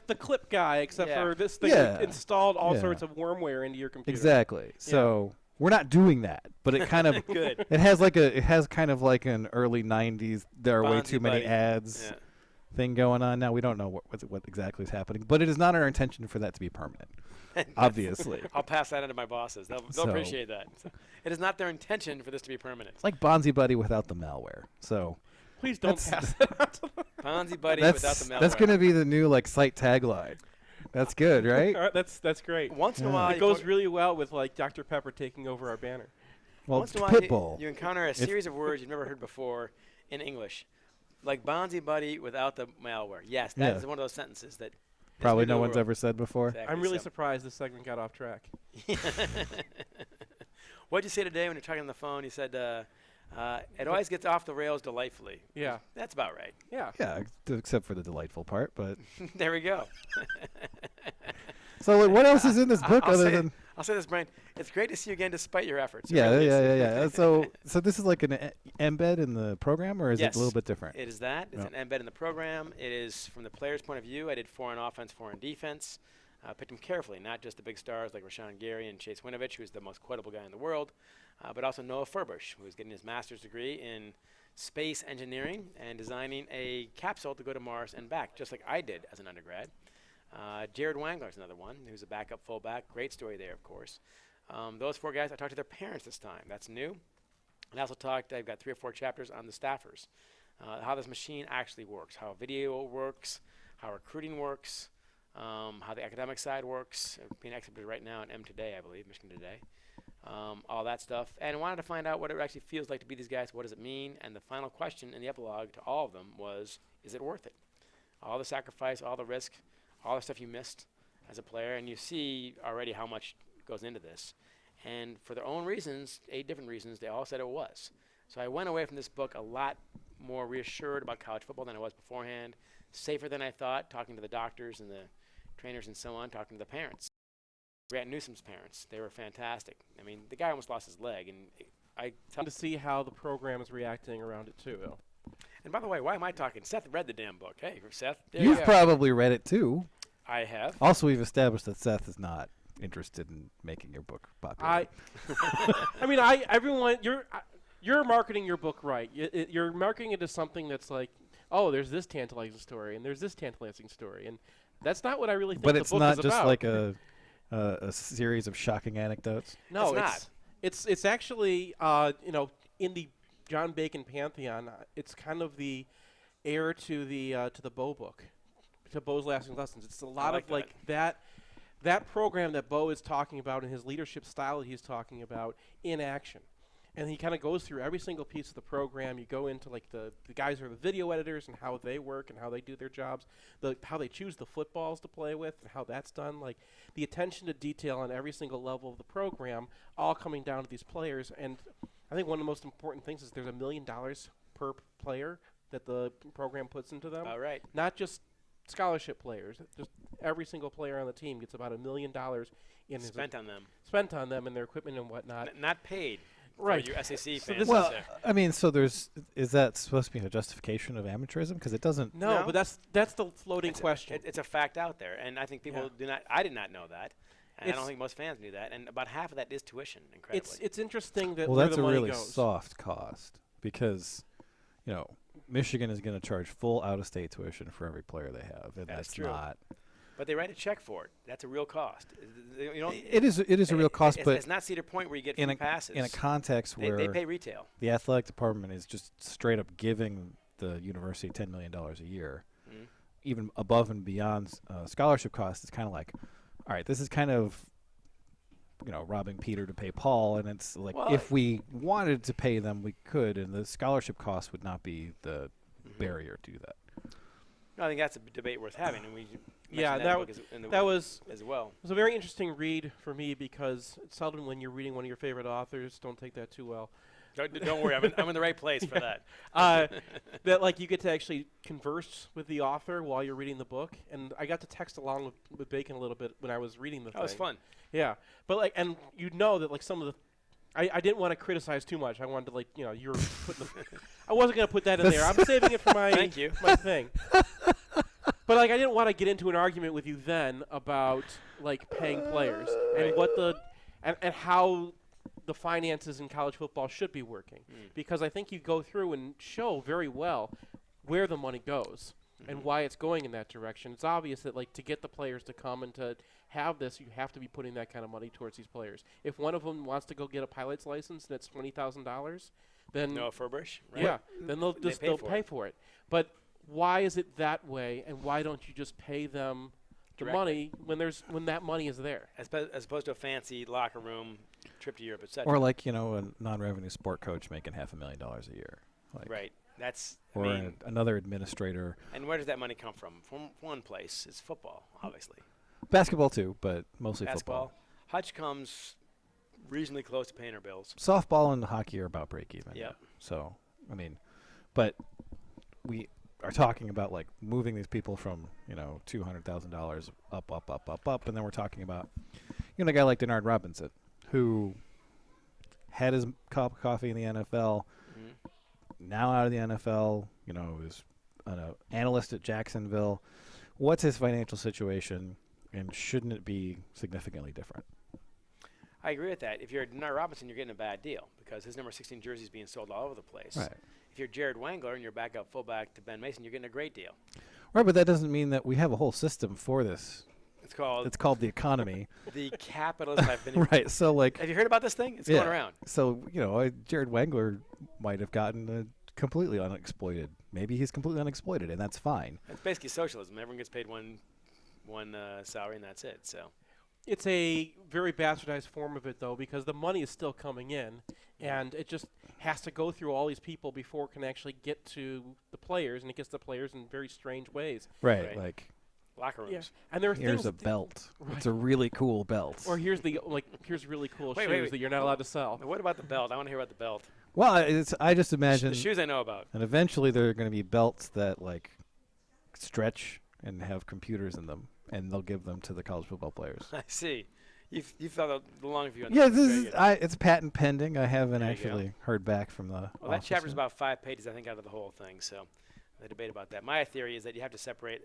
the clip guy, except for this thing installed all sorts of wormware into your computer. Exactly. So we're not doing that, but it kind of good. It has kind of like an early '90s. There are Bonzi way too many ads thing going on now. We don't know what exactly is happening, but it is not our intention for that to be permanent. obviously. I'll pass that on to my bosses. They'll appreciate that. So it is not their intention for this to be permanent. It's like Bonzi Buddy without the malware. So please don't pass it on to them. Bonzi Buddy without the malware. That's going to be the new site tagline. That's good, right? That's great. Once in a while, it goes really well with Dr. Pepper taking over our banner. Well, once in a while, Pitbull. you encounter a series of words you've never heard before in English, like Bonzi Buddy without the malware. Yes, that is one of those sentences that probably no one's ever said before. Exactly. I'm really surprised this segment got off track. What'd you say today when you're talking on the phone? You said it always gets off the rails delightfully. Yeah, that's about right. Yeah, except for the delightful part. But there we go. So what else is in this book other than? I'll say this, Brian. It's great to see you again, despite your efforts. Yeah. So this is like an embed in the program, or is it a little bit different? It is that. It's an embed in the program. It is from the player's point of view. I did 4 on offense, 4 on defense. Picked them carefully, not just the big stars like Rashawn Gary and Chase Winovich, who's the most quotable guy in the world, but also Noah Furbush, who's getting his master's degree in space engineering and designing a capsule to go to Mars and back, just like I did as an undergrad. Jared Wangler's another one, who's a backup fullback. Great story there, of course. Those 4 guys, I talked to their parents this time. That's new. And I also I've got 3 or 4 chapters on the staffers, how this machine actually works, how video works, how recruiting works, how the academic side works. Being exhibited right now in Today, I believe, Michigan Today. All that stuff. And I wanted to find out what it actually feels like to be these guys. What does it mean? And the final question in the epilogue to all of them was, is it worth it? All the sacrifice, all the risk, all the stuff you missed as a player, and you see already how much goes into this. And for their own reasons, 8 different reasons, they all said it was. So I went away from this book a lot more reassured about college football than I was beforehand, safer than I thought, talking to the doctors and the trainers and so on, talking to the parents. Grant Newsom's parents, they were fantastic. I mean, the guy almost lost his leg, and I to see how the program is reacting around it too. And by the way, why am I talking? Seth read the damn book. Hey, Seth. You've probably read it too. I have. Also, we've established that Seth is not interested in making your book popular. Everyone, you're marketing your book right. You're marketing it as something that's like, oh, there's this tantalizing story and there's this tantalizing story, and that's not what I really think the book is about. But it's not just like a series of shocking anecdotes. No, it's not. It's actually in the John Bacon pantheon, it's kind of the heir to the Bo book, to Bo's Lasting Lessons. It's a lot of that program that Bo is talking about and his leadership style that he's talking about in action. And he kind of goes through every single piece of the program. You go into the guys who are the video editors and how they work and how they do their jobs, how they choose the footballs to play with and how that's done. Like the attention to detail on every single level of the program, all coming down to these players. And I think one of the most important things is there's $1 million per player that the program puts into them. All right. Not just scholarship players. Just every single player on the team gets about $1 million spent on them. Spent on them and their equipment and whatnot. Not paid. Right. For you SEC so fans. Well, I mean, so is that supposed to be a justification of amateurism? Because it doesn't. No, but that's the floating question. It's a fact out there, and I think people do not. I did not know that, and I don't think most fans knew that. And about half of that is tuition. Incredibly, it's interesting that well, where that's the a money really goes. soft cost because, Michigan is going to charge full out-of-state tuition for every player they have, and that's true. not. But they write a check for it. That's a real cost. It is a real cost, but it's not Cedar Point where you get free passes. In a context where they pay retail. The athletic department is just straight up giving the university $10 million a year, even above and beyond scholarship costs. It's kind of like, all right, this is kind of, robbing Peter to pay Paul, and it's like if we wanted to pay them, we could, and the scholarship cost would not be the barrier to do that. No, I think that's a debate worth having, and we. That was as well. It was a very interesting read for me because it's seldom when you're reading one of your favorite authors. Don't take that too well. Don't worry, I'm in the right place for that. That you get to actually converse with the author while you're reading the book, and I got to text along with Bacon a little bit when I was reading the thing. That was fun. Yeah, but and that some of the. I didn't want to criticize too much. I wanted to you were putting I wasn't going to put that in there. I'm saving it for my Thank you. my thing. But I didn't want to get into an argument with you then about paying players and what and how the finances in college football should be working, because I think you go through and show very well where the money goes. and why it's going in that direction. It's obvious that, like, to get the players to come and to have this, you have to be putting that kind of money towards these players. If one of them wants to go get a pilot's license and it's $20,000, then no Furbush, right? Yeah, then they'll pay for it. But why is it that way, and why don't you just pay them the money when that money is there? As opposed to a fancy locker room trip to Europe, etc. Or like, you know, a non-revenue sport coach making $500,000 a year. Like, right. That's or another administrator. And where does that money come from? From one place. It's football, obviously. Basketball too, but mostly basketball. football. Hutch comes reasonably close to paying our bills. Softball and hockey are about break even. Yeah. So, I mean, but we are talking about like moving these people from, you know, $200,000 up, and then we're talking about, you know, a guy like Denard Robinson, who had his cup of coffee in the NFL, now out of the NFL, you know, is an analyst at Jacksonville. What's his financial situation, and shouldn't it be significantly different? I agree with that. If you're Denard Robinson, you're getting a bad deal because his number 16 jersey is being sold all over the place. Right. If you're Jared Wangler and you're backup fullback to Ben Mason, you're getting a great deal. Right, but that doesn't mean that we have a whole system for this. It's called the economy. The capitalism I've been right. So like, have you heard about this thing? It's going around. So you know, Jared Wangler might have gotten completely unexploited. Maybe he's completely unexploited, and that's fine. It's basically socialism. Everyone gets paid one salary, and that's it. So. It's a very bastardized form of it, though, because the money is still coming in, and it just has to go through all these people before it can actually get to the players, and it gets the players in very strange ways. Right. Like locker rooms. Yeah. And there are here's things a belt. Right. It's a really cool belt. Or here's really cool shoes that you're not allowed to sell. What about the belt? I want to hear about the belt. Well, I just imagine the shoes I know about. And eventually there are going to be belts that like stretch and have computers in them, and they'll give them to the college football players. I see. You've thought the long view on this. Yeah, it's patent pending. I haven't actually heard back from the Well, that chapter's about 5 pages, I think, out of the whole thing, so the debate about that. My theory is that you have to separate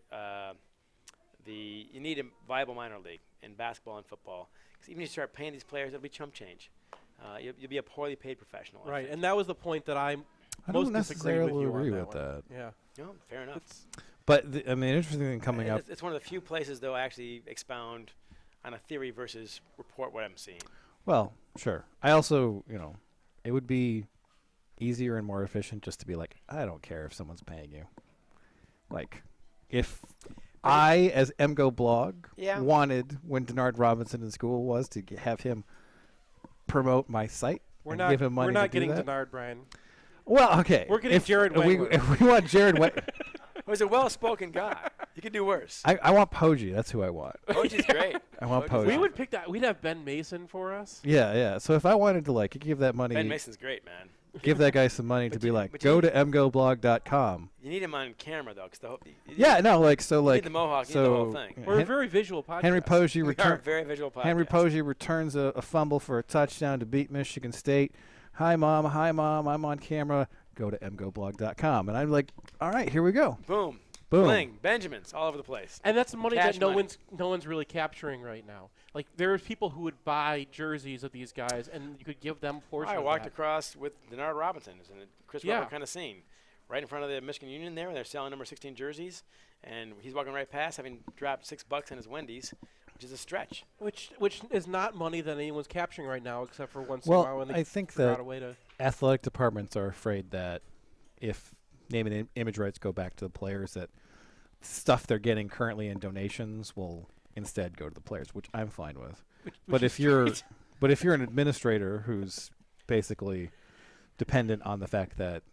you need a viable minor league in basketball and football, because even if you start paying these players, it'll be chump change. You'll be a poorly paid professional. Right, and that was the point that I don't most disagree with you agree on with that. Yeah. No, fair enough. But the interesting thing coming up. It's one of the few places, though, I actually expound on a theory versus report what I'm seeing. Well, sure. I also, it would be easier and more efficient just to be like, I don't care if someone's paying you. Like, if I, as MGoBlog, wanted when Denard Robinson in school was to have him promote my site, give him money. We're not to do getting that. Denard, Brian. Well, okay. We're getting Jared Wangler. If we want Jared Wangler. He's a well-spoken guy. You could do worse. I want Poggi. That's who I want. Poggi's great. I want Poggi. We would pick that. We'd have Ben Mason for us. Yeah. So if I wanted to give that money. Ben Mason's great, man. Give that guy some money to be like, go to mgoblog.com. You need him on camera though, because you need the mohawk, you need the whole thing. We're a very visual podcast. Henry Poggi we are a very visual podcast. Henry Poggi returns a fumble for a touchdown to beat Michigan State. Hi mom, I'm on camera. Go to mgoblog.com, and I'm like, all right, here we go. Boom. Bling, Benjamins all over the place. And that's the money that no one's really capturing right now. Like, there's people who would buy jerseys of these guys, and you could give them portions of that. I walked across with Denard Robinson. It was in a Chris Webber kind of scene. Right in front of the Michigan Union there, and they're selling number 16 jerseys. And he's walking right past, having dropped $6 in his Wendy's, which is a stretch. Which is not money that anyone's capturing right now, except for once in a while when they I think figure that out a way to athletic departments are afraid that if name and image rights go back to the players, that stuff they're getting currently in donations will instead go to the players, which I'm fine with. But if you're an administrator who's basically dependent on the fact that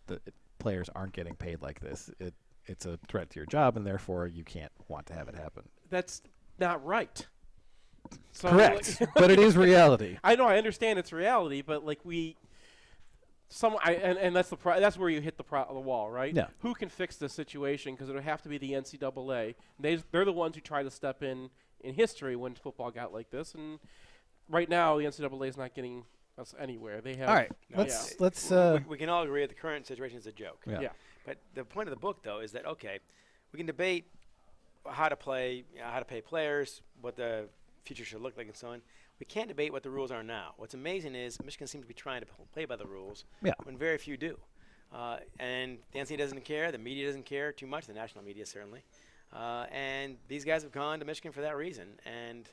the players aren't getting paid like this, it's a threat to your job, and therefore you can't want to have it happen. That's not right. So correct, but it is reality. I know, I understand it's reality, but that's where you hit the wall, right? Yeah. Who can fix this situation? Because it would have to be the NCAA. They're the ones who try to step in history when football got like this, and right now the NCAA is not getting us anywhere. They have. All right, let's. We can all agree that the current situation is a joke. Yeah. But the point of the book, though, is that we can debate how to play, how to pay players, what the future should look like, and so on. We can't debate what the rules are now. What's amazing is Michigan seems to be trying to play by the rules when very few do. And the NCAA doesn't care. The media doesn't care too much. The national media certainly. And these guys have gone to Michigan for that reason. And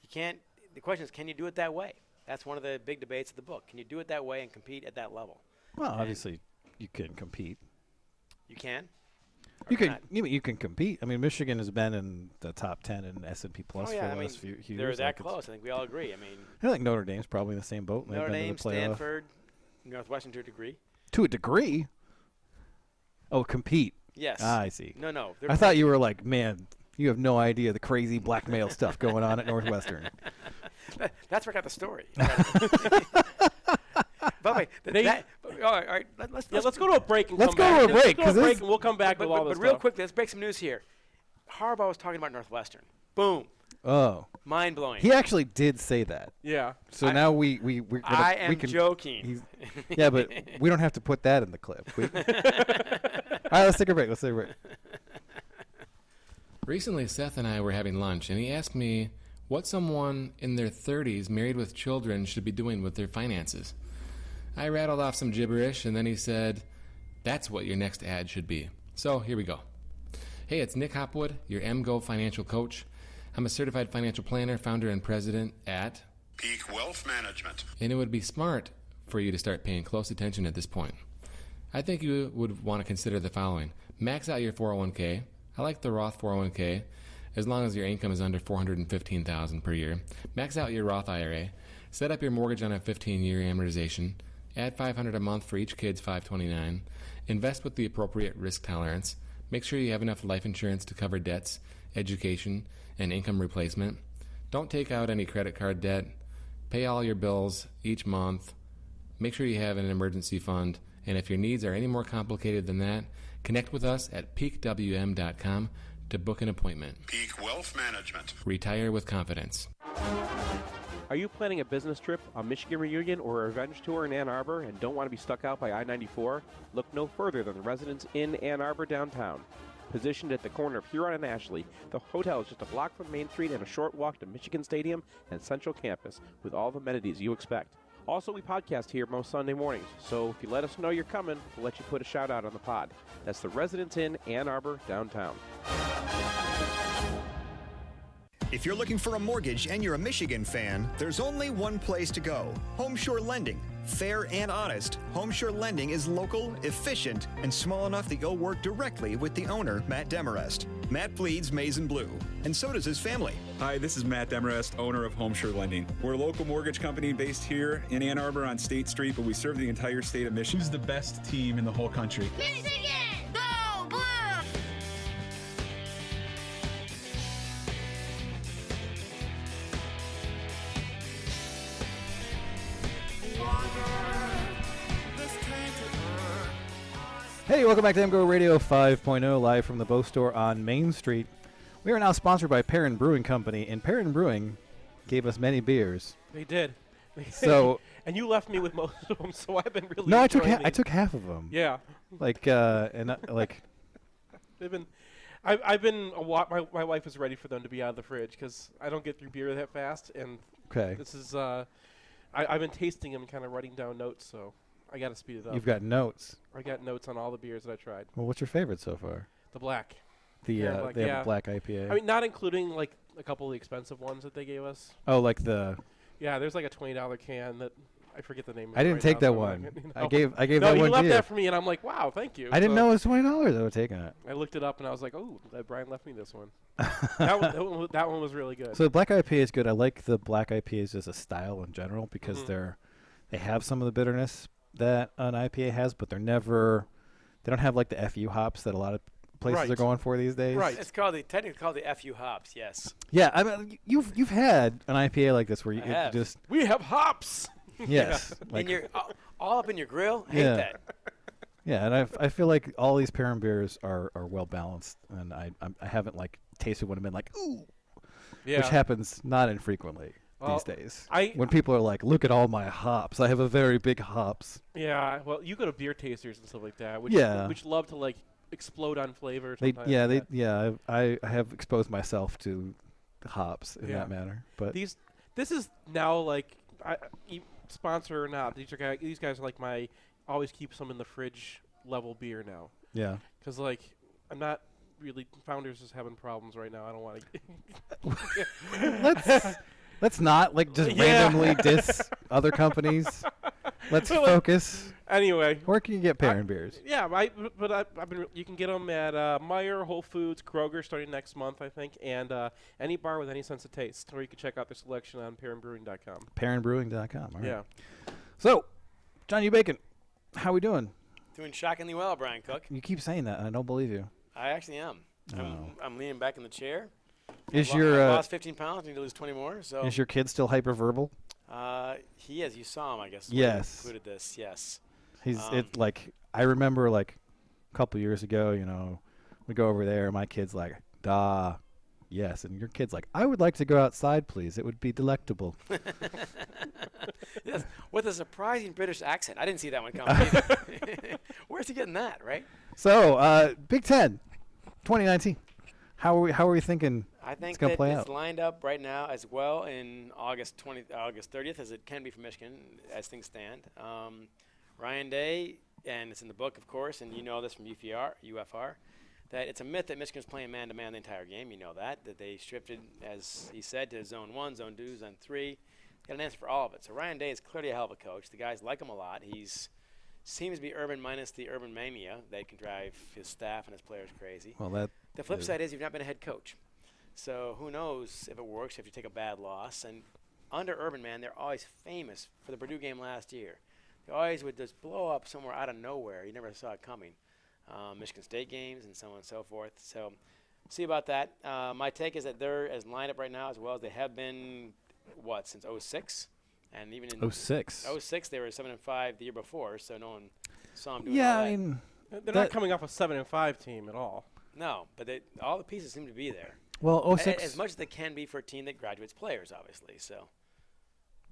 you can't. The question is, can you do it that way? That's one of the big debates of the book. Can you do it that way and compete at that level? Well, obviously, you can compete. You can. You can compete. I mean, Michigan has been in the top 10 in S&P Plus for the last few years. They're that close. I think we all agree. I mean, I think Notre Dame's probably in the same boat. Notre Dame, Stanford, Northwestern to a degree. To a degree? Oh, compete. Yes. I see. No. I thought you were like, man, you have no idea the crazy blackmail stuff going on at Northwestern. That's where I got the story. By the way, all right. Let's go to a break and let's come back. Go to a break, and we'll come back with all this stuff. But real quick, let's break some news here. Harbaugh was talking about Northwestern. Boom. Oh. Mind blowing. He actually did say that. Yeah. So now we're I am joking. Yeah, but we don't have to put that in the clip. All right, let's take a break. Recently, Seth and I were having lunch, and he asked me what someone in their 30s married with children should be doing with their finances. I rattled off some gibberish, and then he said, that's what your next ad should be. So here we go. Hey, it's Nick Hopwood, your MGO financial coach. I'm a certified financial planner, founder, and president at Peak Wealth Management. And it would be smart for you to start paying close attention at this point. I think you would want to consider the following. Max out your 401k. I like the Roth 401k, as long as your income is under $415,000 per year. Max out your Roth IRA. Set up your mortgage on a 15-year amortization. Add $500 a month for each kid's $529. Invest with the appropriate risk tolerance. Make sure you have enough life insurance to cover debts, education, and income replacement. Don't take out any credit card debt. Pay all your bills each month. Make sure you have an emergency fund. And if your needs are any more complicated than that, connect with us at peakwm.com to book an appointment. Peak Wealth Management. Retire with confidence. Are you planning a business trip, a Michigan reunion, or a revenge tour in Ann Arbor and don't want to be stuck out by I-94? Look no further than the Residence Inn Ann Arbor downtown. Positioned at the corner of Huron and Ashley, the hotel is just a block from Main Street and a short walk to Michigan Stadium and Central Campus with all the amenities you expect. Also, we podcast here most Sunday mornings, so if you let us know you're coming, we'll let you put a shout out on the pod. That's the Residence Inn Ann Arbor downtown. If you're looking for a mortgage and you're a Michigan fan, there's only one place to go. Homeshore Lending. Fair and honest, Homeshore Lending is local, efficient, and small enough that you'll work directly with the owner, Matt Demarest. Matt bleeds maize and blue, and so does his family. Hi, this is Matt Demarest, owner of Homeshore Lending. We're a local mortgage company based here in Ann Arbor on State Street, but we serve the entire state of Michigan. Who's the best team in the whole country? Michigan! Go Blue! Hey, welcome back to MGoRadio 5.0, live from the Bow Store on Main Street. We are now sponsored by Perrin Brewing Company, and Perrin Brewing gave us many beers. They did. So, and you left me with most of them, so I've been really. No, I took half of them. Yeah. Like They've been. I've been a lot. My wife is ready for them to be out of the fridge because I don't get through beer that fast, and this is. I've been tasting them, and kind of writing down notes, so I got to speed it up. You've got notes. I got notes on all the beers that I tried. Well, what's your favorite so far? The black. They have a black IPA. I mean, not including like a couple of the expensive ones that they gave us. Oh, like the. Yeah, there's like a $20 can that I forget the name. I didn't take that one. I gave that one to you. No, you left that for me, and I'm like, wow, thank you. I didn't know it was $20. I was taking it. I looked it up, and I was like, oh, Brian left me this one. that one was really good. So the black IPA is good. I like the black IPAs as a style in general because they have some of the bitterness that an IPA has, but they don't have like the FU hops that a lot of places are going for these days. Right. It's technically called the FU hops. Yes. Yeah, I mean, you've had an IPA like this where you just we have hops. Yes, like and you're all up in your grill. Hate that. Yeah, and I feel like all these Perrin beers are well balanced, and I haven't like tasted one and been like ooh, which happens not infrequently these days. When people are like, look at all my hops, I have a very big hops. Yeah, well, you go to beer tasters and stuff like that, which love to like explode on flavor. I have exposed myself to hops in that manner. But this is now like sponsor or not, these guys are like my always keep some in the fridge level beer now. Yeah. Because like I'm not really Founders is having problems right now. I don't want to. Let's not like just randomly diss other companies. Let's focus. Anyway, where can you get Perrin beers? Yeah, I've been. You can get them at Meijer, Whole Foods, Kroger starting next month, I think, and any bar with any sense of taste. Or you can check out their selection on PerrinBrewing.com. PerrinBrewing.com. All right. Yeah. So, John U. Bacon, how we doing? Doing shockingly well, Brian Cook. You keep saying that, and I don't believe you. I actually am. I'm leaning back in the chair. I lost 15 pounds. Need to lose 20 more. So is your kid still hyperverbal? He is. You saw him, I guess. Yes. Included this. Yes. He's like I remember like a couple years ago. We go over there. My kid's like, "Da, yes," and your kid's like, "I would like to go outside, please. It would be delectable." Yes, with a surprising British accent. I didn't see that one coming. Where's he getting that? Right. So, Big Ten, 2019. How are we thinking? I think it's gonna play it's out? lined up right now as well in August 30th as it can be for Michigan as things stand. Ryan Day, and it's in the book, of course, and you know this from UFR, that it's a myth that Michigan's playing man-to-man the entire game. You know that they shifted, as he said, to zone 1, zone 2, zone 3. Got an answer for all of it. So Ryan Day is clearly a hell of a coach. The guys like him a lot. Seems to be urban minus the urban mania that can drive his staff and his players crazy. Well, the flip side is you've not been a head coach. So who knows if it works if you take a bad loss. And under Urban Man, they're always famous for the Purdue game last year. They always would just blow up somewhere out of nowhere. You never saw it coming. Michigan State games and so on and so forth. So see about that. My take is that they're as lined up right now as well as they have been, since 06? And even in 06. 06, they were 7-5 the year before, so no one saw them doing Yeah, all I that. mean, they're not coming off a 7-5 team at all. No, but all the pieces seem to be there. Well, 06 as much as they can be for a team that graduates players, obviously. So.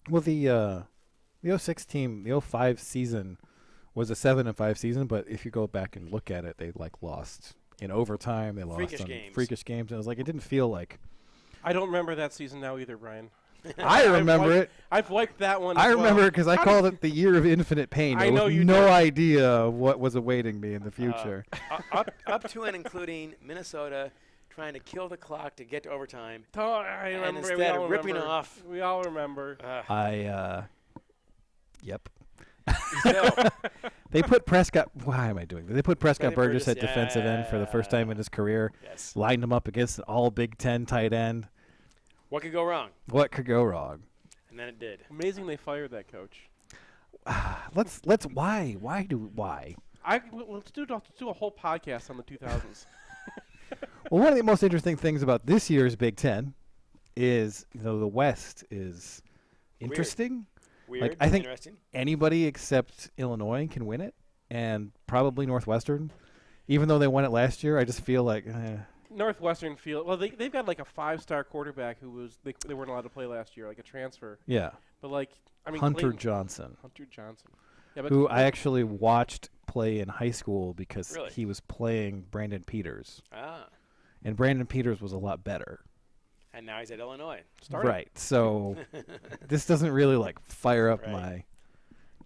Well, the 06 team, the 05 season was a 7-5 season, but if you go back and look at it, they lost in overtime. They lost freakish on games. freakish games, and it was like it didn't feel like. I don't remember that season now either, Brian. I remember it. I've wiped that one. I remember it because I called it the year of infinite pain. I know you no did. idea what was awaiting me in the future. Up to and including Minnesota trying to kill the clock to get to overtime. I remember. And instead of ripping off. We all remember. Yep. So, they put Prescott. Why am I doing this? They put Prescott Burgess at Burgess, defensive end for the first time in his career. Yes. Lined him up against an all Big Ten tight end. What could go wrong? What could go wrong? And then it did. Amazing they fired that coach. Let's why? Let's do a whole podcast on the 2000s. Well, one of the most interesting things about this year's Big Ten is the West is interesting. Weird. I think interesting. Anybody except Illinois can win it, and probably Northwestern. Even though they won it last year, I just feel like Northwestern they've got like a 5-star quarterback who was they weren't allowed to play last year, like a transfer. Yeah. But Hunter Johnson. Yeah, but who I actually watched play in high school because Really? he was playing Brandon Peters. Ah. And Brandon Peters was a lot better. And now he's at Illinois. Right. So this doesn't really fire up my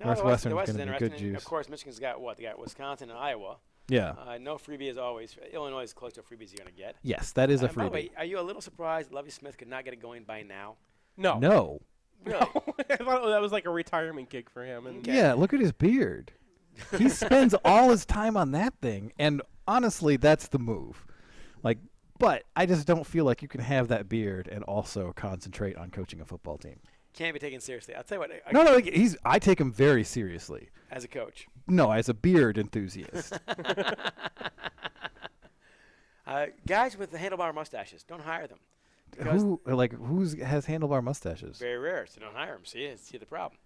Northwestern's going to be good juice. Of course, Michigan's got what? They got Wisconsin and Iowa. Yeah. No freebie as always. Illinois is close to a freebie as you're going to get. Yes, that is a By the freebie. way, are you a little surprised Lovie Smith could not get it going by now? No. No. Really? I thought that was like a retirement gig for him. And Yeah, look at his beard. He spends all his time on that thing, and honestly, that's the move. But I just don't feel like you can have that beard and also concentrate on coaching a football team. Can't be taken seriously. I'll tell you what. No, I take him very seriously. As a coach. No, as a beard enthusiast. Guys with the handlebar mustaches, don't hire them. Who has handlebar mustaches? Very rare, so don't hire them. See the problem.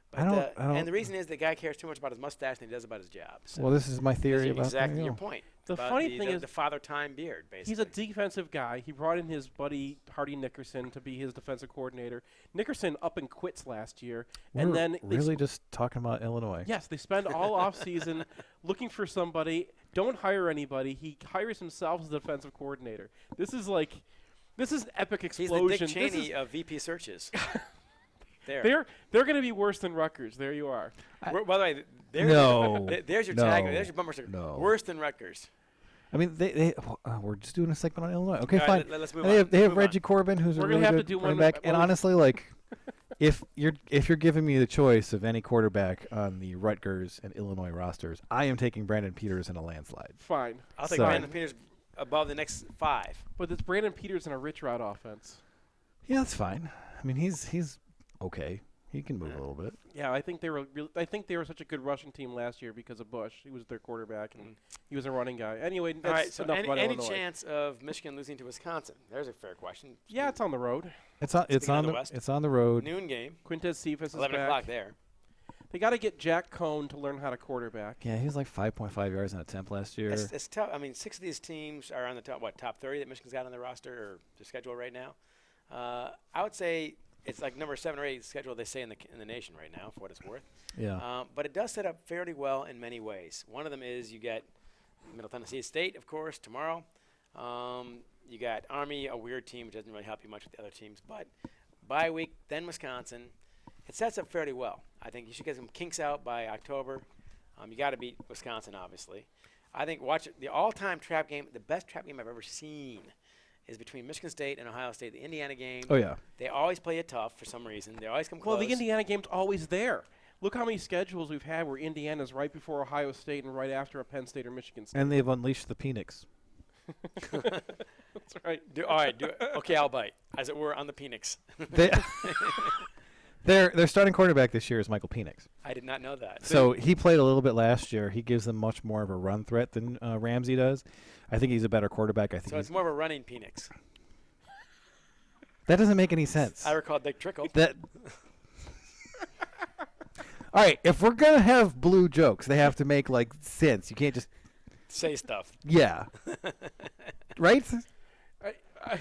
But, I don't. And the reason is the guy cares too much about his mustache than he does about his job. So well, this is my theory about exactly your point. The about funny thing is the father time beard. Basically, he's a defensive guy. He brought in his buddy Hardy Nickerson to be his defensive coordinator. Nickerson up and quits last year, and then really just talking about Illinois. Yes, they spend all off season looking for somebody. Don't hire anybody. He hires himself as the defensive coordinator. This is an epic explosion. He's the Dick Cheney of VP searches. They're going to be worse than Rutgers. There you are. By the way, There's your tag. There's your bumper sticker. No. Worse than Rutgers. I mean, we're just doing a segment on Illinois. Okay, All fine. right, let's move on. They have Reggie Corbin, who's a really good quarterback. And honestly, like, if you're giving me the choice of any quarterback on the Rutgers and Illinois rosters, I am taking Brandon Peters in a landslide. Fine. I'll take Brandon Peters above the next 5. But it's Brandon Peters in a rich route offense. Yeah, that's fine. I mean, he's okay. He can move a little bit. Yeah, I think they were such a good rushing team last year because of Bush. He was their quarterback and he was a running guy. Anyway, that's all right. So enough about any Illinois. chance of Michigan losing to Wisconsin? There's a fair question. Yeah, it's on the road. It's on the road. Noon game. Quintez Cephas is 11 back. o'clock there. They got to get Jack Cohn to learn how to quarterback. Yeah, he was like 5.5 yards an attempt last year. It's tough. I mean, 6 of these teams are on the top 30 that Michigan's got on their roster or their schedule right now. I would say it's like number 7 or 8 schedule they say in the nation right now, for what it's worth. Yeah. But it does set up fairly well in many ways. One of them is you get Middle Tennessee State, of course, tomorrow. You got Army, a weird team, which doesn't really help you much with the other teams. But bye week, then Wisconsin. It sets up fairly well. I think you should get some kinks out by October. You got to beat Wisconsin, obviously. I think watch the all-time trap game, the best trap game I've ever seen is between Michigan State and Ohio State, the Indiana game. Oh, yeah. They always play it tough for some reason. They always come close. Well, the Indiana game's always there. Look how many schedules we've had where Indiana's right before Ohio State and right after a Penn State or Michigan State. And they've unleashed the Penix. That's right. All right. Okay, I'll bite, as it were, on the Penix. Their starting quarterback this year is Michael Penix. I did not know that. So he played a little bit last year. He gives them much more of a run threat than Ramsey does. I think he's a better quarterback. I think so it's more of a running Penix. That doesn't make any sense. I recall Dick Trickle. All right, if we're going to have blue jokes, they have to make, like, sense. You can't just say stuff. Yeah. Right?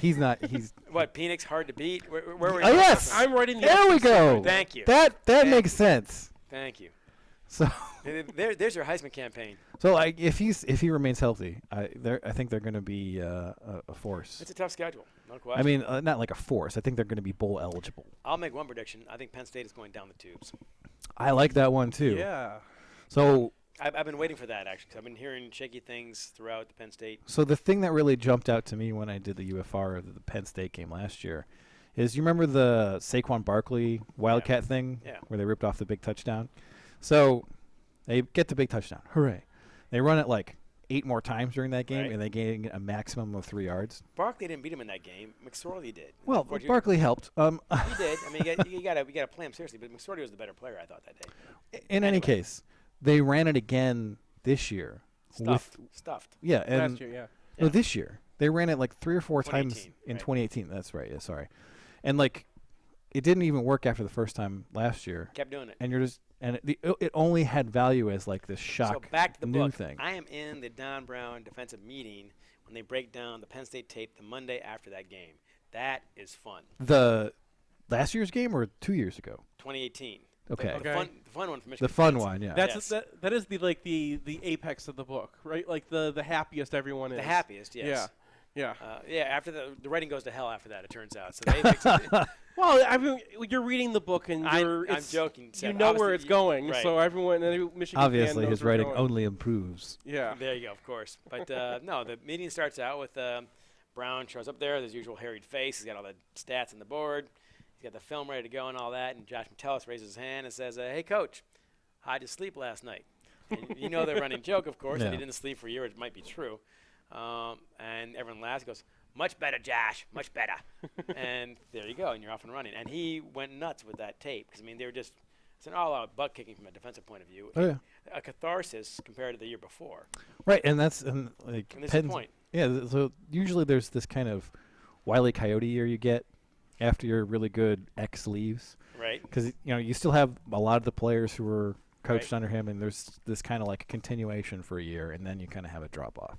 He's not. He's what? Penix hard to beat. Where were you? Oh yes, I'm writing. There we go. Thank you. That makes sense. Thank you. So there's your Heisman campaign. So like if he remains healthy, I think they're going to be a force. It's a tough schedule, no question. I mean, not like a force. I think they're going to be bowl eligible. I'll make one prediction. I think Penn State is going down the tubes. I like that one too. Yeah. So. I've been waiting for that, actually, because I've been hearing shaky things throughout the Penn State. So the thing that really jumped out to me when I did the UFR of the Penn State game last year is you remember the Saquon Barkley Wildcat thing where they ripped off the big touchdown? So they get the big touchdown. Hooray. They run it like 8 more times during that game, and they gain a maximum of 3 yards. Barkley didn't beat him in that game. McSorley did. Well, Barkley helped. He did. I mean, you got to play him seriously, but McSorley was the better player, I thought, that day. In any case, they ran it again this year. Stuffed. Yeah. And last year, yeah. No, this year. They ran it like 3 or 4 times in 2018. That's right. Yeah, sorry. And like it didn't even work after the first time last year. Kept doing it. And you're just it only had value as like this shock so back to the new book. thing. I am in the Don Brown defensive meeting when they break down the Penn State tape the Monday after that game. That is fun. The last year's game or 2 years ago? 2018. Okay. The fun one for Michigan. The fun one, yeah. That's that is the apex of the book, right? Like the happiest everyone is. The happiest, yes. Yeah. After the writing goes to hell after that, it turns out. So the apex. Well, I mean, you're reading the book and I'm joking. You know where it's going, right. so every Michigan obviously fan knows his writing going. only improves. Yeah. There you go, of course. But no, the meeting starts out with Brown shows up there, his usual harried face. He's got all the stats on the board. He's got the film ready to go and all that. And Josh Metellus raises his hand and says, "Hey, Coach, how'd you sleep last night?" And you know the running joke, of course, that he didn't sleep for a year, which might be true. And everyone laughs. He goes, "Much better, Josh, much better." And there you go, and you're off and running. And he went nuts with that tape because, I mean, it's an all-out butt kicking from a defensive point of view. Oh, yeah. A catharsis compared to the year before. Right, and this is the point. Yeah, so usually there's this kind of Wile E. Coyote year you get after your really good X leaves. Right. Because, you still have a lot of the players who were coached under him, and there's this kind of like continuation for a year, and then you kind of have a drop-off.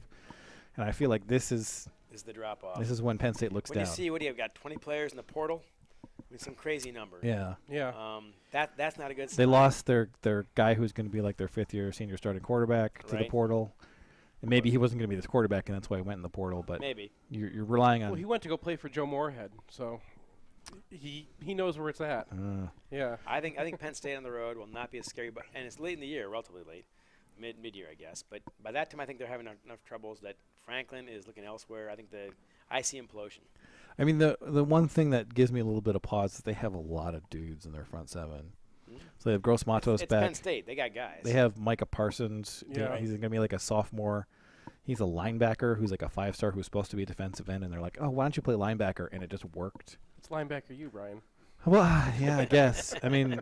And I feel like this is the drop-off. This is when Penn State looks down. When you see, what do you have, got 20 players in the portal? With some crazy number. Yeah. Yeah. That's not a good sign. They lost their guy who's going to be like their 5th-year senior starting quarterback to the portal. And maybe he wasn't going to be this quarterback, and that's why he went in the portal. But maybe you're relying on. Well, he went to go play for Joe Moorhead, so. he knows where it's at. Yeah. I think Penn State on the road will not be as scary, and it's late in the year, relatively late, mid-year, I guess. But by that time, I think they're having enough troubles that Franklin is looking elsewhere. I see implosion. I mean, the one thing that gives me a little bit of pause is they have a lot of dudes in their front seven. So they have Gross Matos it's back. Penn State. They got guys. They have Micah Parsons. Yeah. He's going to be like a sophomore. He's a linebacker who's like a 5-star who's supposed to be a defensive end, and they're like, oh, why don't you play linebacker? And it just worked. It's linebacker you, Brian. Well, yeah, I guess. I mean,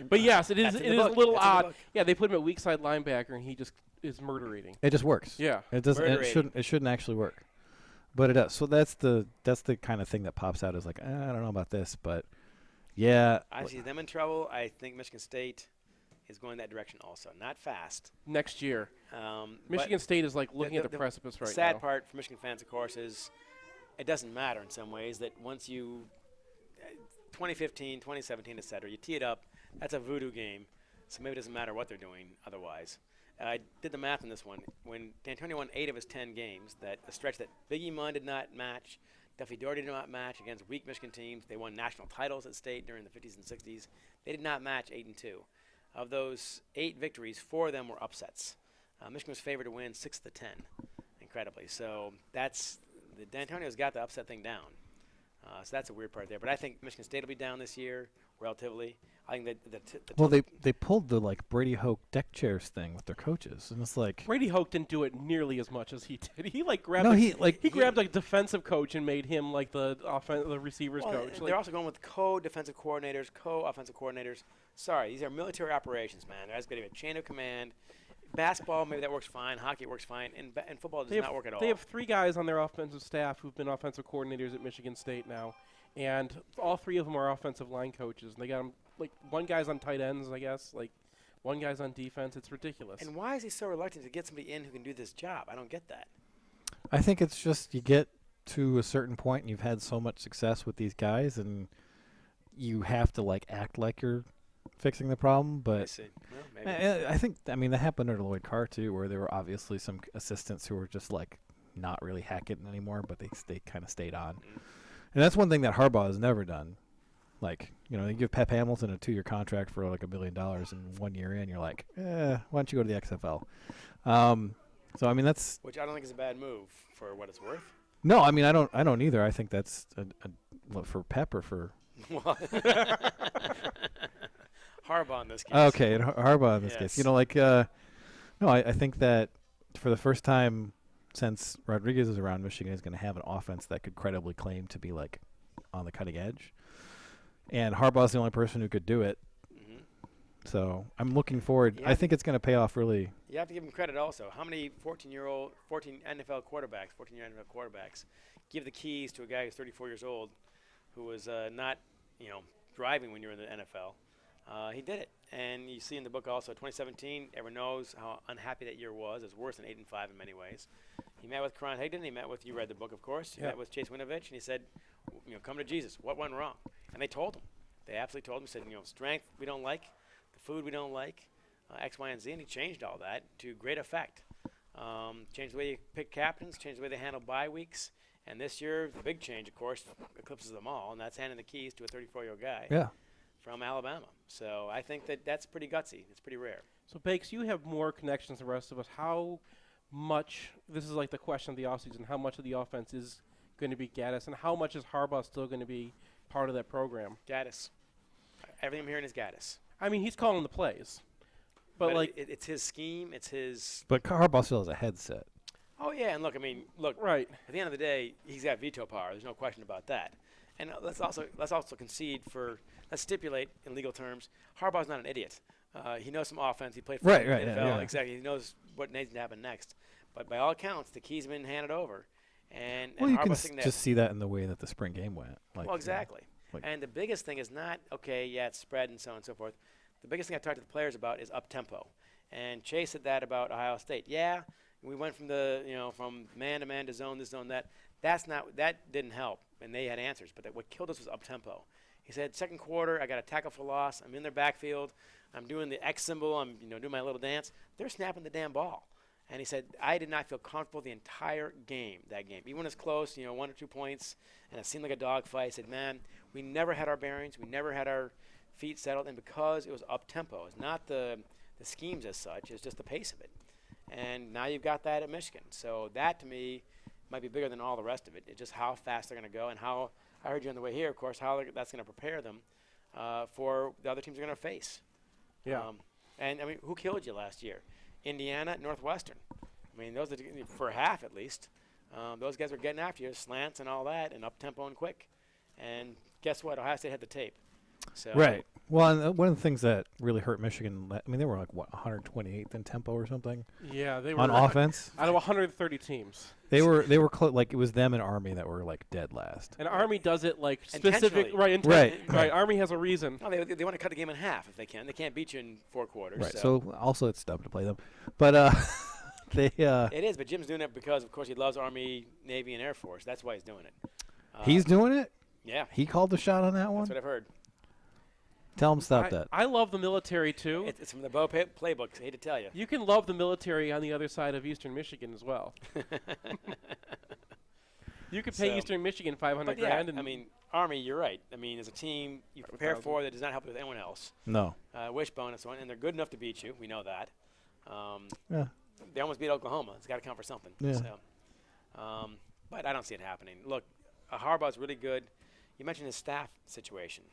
but yes, it is a little odd. The Yeah, they put him at weak side linebacker, and he just is murder eating. it just works. Yeah. It doesn't. It shouldn't actually work, but it does. So that's the kind of thing that pops out as like, I don't know about this, but yeah. I see them in trouble. I think Michigan State is going that direction also. Not fast. Next year. Michigan State is like looking at the precipice right now. The sad part for Michigan fans, of course, is it doesn't matter in some ways that once you 2015, 2017, etc., you tee it up, that's a voodoo game, so maybe it doesn't matter what they're doing otherwise. I did the math on this one. When D'Antonio won 8 of his 10 games, that a stretch that Biggie Munn did not match, Duffy Doherty did not match against weak Michigan teams. They won national titles at State during the 50s and 60s. They did not match 8-2. Of those 8 victories, 4 of them were upsets. Michigan was favored to win 6 to 10, incredibly. So D'Antonio's got the upset thing down. So that's a weird part there. But I think Michigan State will be down this year, relatively. I think they pulled the like Brady Hoke deck chairs thing with their coaches, and it's like Brady Hoke didn't do it nearly as much as he did. He like grabbed he grabbed like defensive coach and made him like the receivers coach. They're also going with co-defensive coordinators, co-offensive coordinators. Sorry, these are military operations, man. There's going to be a chain of command. Basketball, maybe that works fine. Hockey works fine. And football does not work at all. They have 3 guys on their offensive staff who've been offensive coordinators at Michigan State now, and all 3 of them are offensive line coaches. And they got them like one guy's on tight ends, I guess. Like one guy's on defense. It's ridiculous. And why is he so reluctant to get somebody in who can do this job? I don't get that. I think it's just you get to a certain point and you've had so much success with these guys, and you have to like act like you're fixing the problem. But I see. Well, maybe. I think that happened under Lloyd Carr too, where there were obviously some assistants who were just like not really hacking anymore, but they kind of stayed on. And that's one thing that Harbaugh has never done. Like, you give Pep Hamilton a 2-year contract for like $1 billion, and 1 year in, you're like, why don't you go to the XFL? So I mean that's which I don't think is a bad move for what it's worth. No, I mean I don't either. I think that's for Pep or for Harbaugh in this case. Okay, Harbaugh in this case. No, I think that for the first time since Rodriguez is around, Michigan is going to have an offense that could credibly claim to be like on the cutting edge. And Harbaugh's the only person who could do it. Mm-hmm. So I'm looking forward. I think it's going to pay off really. You have to give him credit also. How many 14-year NFL quarterbacks give the keys to a guy who's 34 years old who was not, driving when you're in the NFL? He did it. And you see in the book also, 2017, everyone knows how unhappy that year was. It's worse than 8-5 in many ways. He met with Karan Higdon. He met with, you read the book, of course. He met with Chase Winovich, and he said, come to Jesus. What went wrong? And they told him. They absolutely told him. He said, strength we don't like, the food we don't like, X, Y, and Z. And he changed all that to great effect. Changed the way you pick captains, changed the way they handle bye weeks. And this year, the big change, of course, eclipses them all, and that's handing the keys to a 34-year-old guy. Yeah. From Alabama. So I think that's pretty gutsy. It's pretty rare. So, Bakes, you have more connections than the rest of us. How much, this is like the question of the offseason, how much of the offense is going to be Gaddis, and how much is Harbaugh still going to be part of that program? Gaddis. Everything I'm hearing is Gaddis. I mean, he's calling the plays. But like it's his scheme. It's his. But Harbaugh still has a headset. Oh, yeah. And look, right. At the end of the day, he's got veto power. There's no question about that. And let's also concede for, let's stipulate in legal terms, Harbaugh's not an idiot. He knows some offense. He played for the NFL. Yeah. Exactly. He knows what needs to happen next. But by all accounts, the keys have been handed over. And you Harbaugh's can just see that in the way that the spring game went. Exactly. And the biggest thing is not, it's spread and so on and so forth. The biggest thing I talked to the players about is up-tempo. And Chase said that about Ohio State. Yeah, we went from from man-to-man to zone, this, zone, that. That didn't help, and they had answers. But what killed us was up-tempo. He said, second quarter, I got a tackle for loss. I'm in their backfield. I'm doing the X symbol. I'm doing my little dance. They're snapping the damn ball. And he said, I did not feel comfortable the entire game, that game. Even when it's close, 1 or 2 points, and it seemed like a dogfight. He said, man, we never had our bearings. We never had our feet settled, and because it was up-tempo. It's not the schemes as such. It's just the pace of it. And now you've got that at Michigan. So that, to me, might be bigger than all the rest of it. It's just how fast they're going to go and how, I heard you on the way here, of course, how that's going to prepare them for the other teams they're going to face. Yeah. And, I mean, who killed you last year? Indiana, Northwestern. I mean, those are for half at least. Those guys were getting after you, slants and all that, and up-tempo and quick. And guess what? Ohio State had the tape. So Right. Well, and one of the things that really hurt Michigan, I mean, they were like, 128th in tempo or something? Yeah, they were. On offense? Out of 130 teams. They were like, it was them and Army that were, like, dead last. And Army does it, like, specific. Right. Army has a reason. No, they want to cut the game in half if they can. They can't beat you in 4 quarters. Right. So also it's dumb to play them. But they it is, but Jim's doing it because, of course, he loves Army, Navy, and Air Force. That's why he's doing it. He's doing it? Yeah. He called the shot on that one? That's what I've heard. Tell him stop that. I love the military, too. It's from the Bo playbook. I hate to tell you. You can love the military on the other side of Eastern Michigan as well. You could pay Eastern Michigan $500 grand. And I mean, Army, you're right. I mean, as a team, you prepare for that does not help you with anyone else. No. Wishbone and so on, and they're good enough to beat you. We know that. Yeah. They almost beat Oklahoma. It's got to count for something. Yeah. So, but I don't see it happening. Look, Harbaugh's really good. You mentioned his staff situation.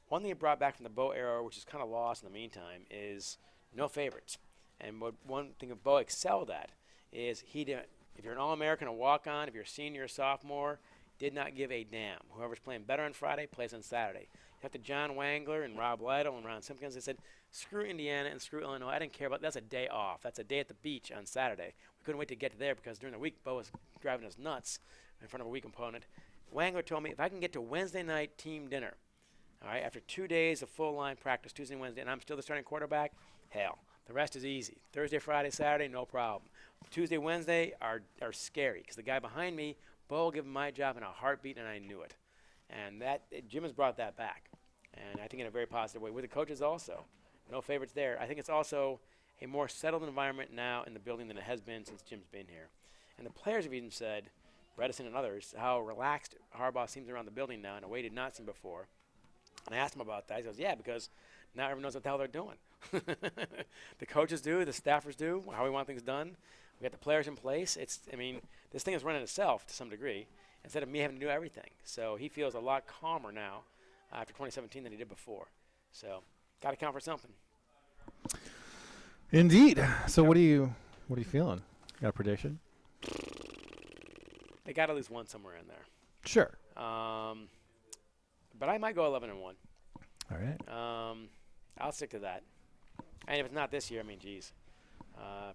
One thing he brought back from the Bo era, which is kind of lost in the meantime, is no favorites. And one thing that Bo excelled at is he didn't. If you're an All-American, a walk-on, if you're a senior or sophomore, did not give a damn. Whoever's playing better on Friday plays on Saturday. You have to John Wangler and Rob Lytle and Ron Simpkins. They said, screw Indiana and screw Illinois. I didn't care about that's a day off. That's a day at the beach on Saturday. We couldn't wait to get to there because during the week, Bo was driving us nuts in front of a weak opponent. Wangler told me, if I can get to Wednesday night team dinner, all right, after 2 days of full-line practice, Tuesday and Wednesday, and I'm still the starting quarterback, hell, the rest is easy. Thursday, Friday, Saturday, no problem. Tuesday, Wednesday are scary because the guy behind me, Bo will give him my job in a heartbeat, and I knew it. And Jim has brought that back, and I think in a very positive way. With the coaches also, no favorites there. I think it's also a more settled environment now in the building than it has been since Jim's been here. And the players have even said, Bredesen and others, how relaxed Harbaugh seems around the building now in a way he did not seem before. And I asked him about that. He goes, yeah, because now everyone knows what the hell they're doing. The coaches do, the staffers do, how we want things done. We got the players in place. This thing is running itself to some degree instead of me having to do everything. So he feels a lot calmer now after 2017 than he did before. So got to count for something. Indeed. So what are you feeling? Got a prediction? They got to lose one somewhere in there. Sure. But I might go 11-1. All right. I'll stick to that. And if it's not this year, I mean, geez,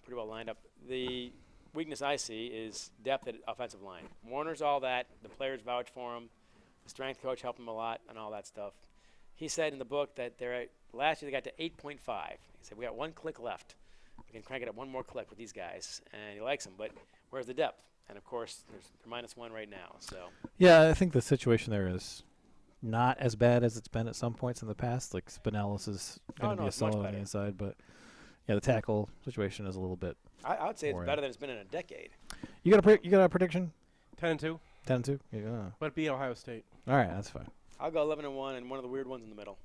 pretty well lined up. The weakness I see is depth at offensive line. Warner's all that. The players vouch for him. The strength coach helped him a lot and all that stuff. He said in the book that last year they got to 8.5. He said, we got 1 click left. We can crank it up 1 more click with these guys. And he likes them. But where's the depth? And, of course, they're -1 right now. So. Yeah, I think the situation there is not as bad as it's been at some points in the past. Like Spinellis is going to be a solid on the inside, but yeah, the tackle situation is a little bit. I would say it's better than it's been in a decade. You got a prediction? 10-2. 10-2. Yeah. But beat Ohio State. All right, that's fine. I'll go 11-1 and one of the weird ones in the middle.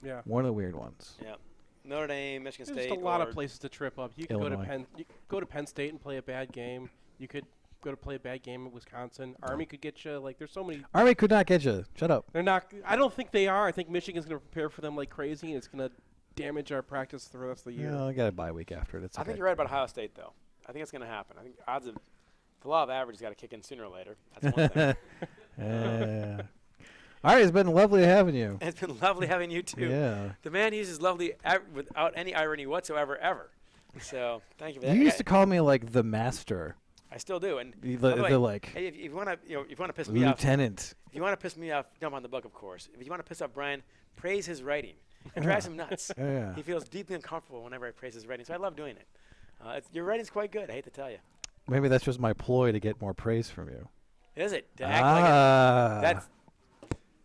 Yeah. One of the weird ones. Yeah. Notre Dame, Michigan State. There's just a lot of places to trip up. You could Illinois. go to Penn State and play a bad game. You could go to play a bad game at Wisconsin. Army could get you. Like, there's so many. Army could not get you. Shut up. They're not. I don't think they are. I think Michigan's going to prepare for them like crazy, and it's going to damage our practice the rest of the year. Yeah, I got a bye week after it. I think you're right about Ohio State, though. I think it's going to happen. I think the law of averages got to kick in sooner or later. That's one thing. All right, it's been lovely having you. It's been lovely having you, too. Yeah. The man uses lovely without any irony whatsoever, ever. So thank you for that. You used to call me, like, the master. I still do. And like, hey, if you want to piss me off, Lieutenant. If you want to piss me off, jump on the book, of course. If you want to piss off Brian, praise his writing. It drives him nuts. Yeah. He feels deeply uncomfortable whenever I praise his writing, so I love doing it. Your writing's quite good. I hate to tell you. Maybe that's just my ploy to get more praise from you. Is it? To act like that's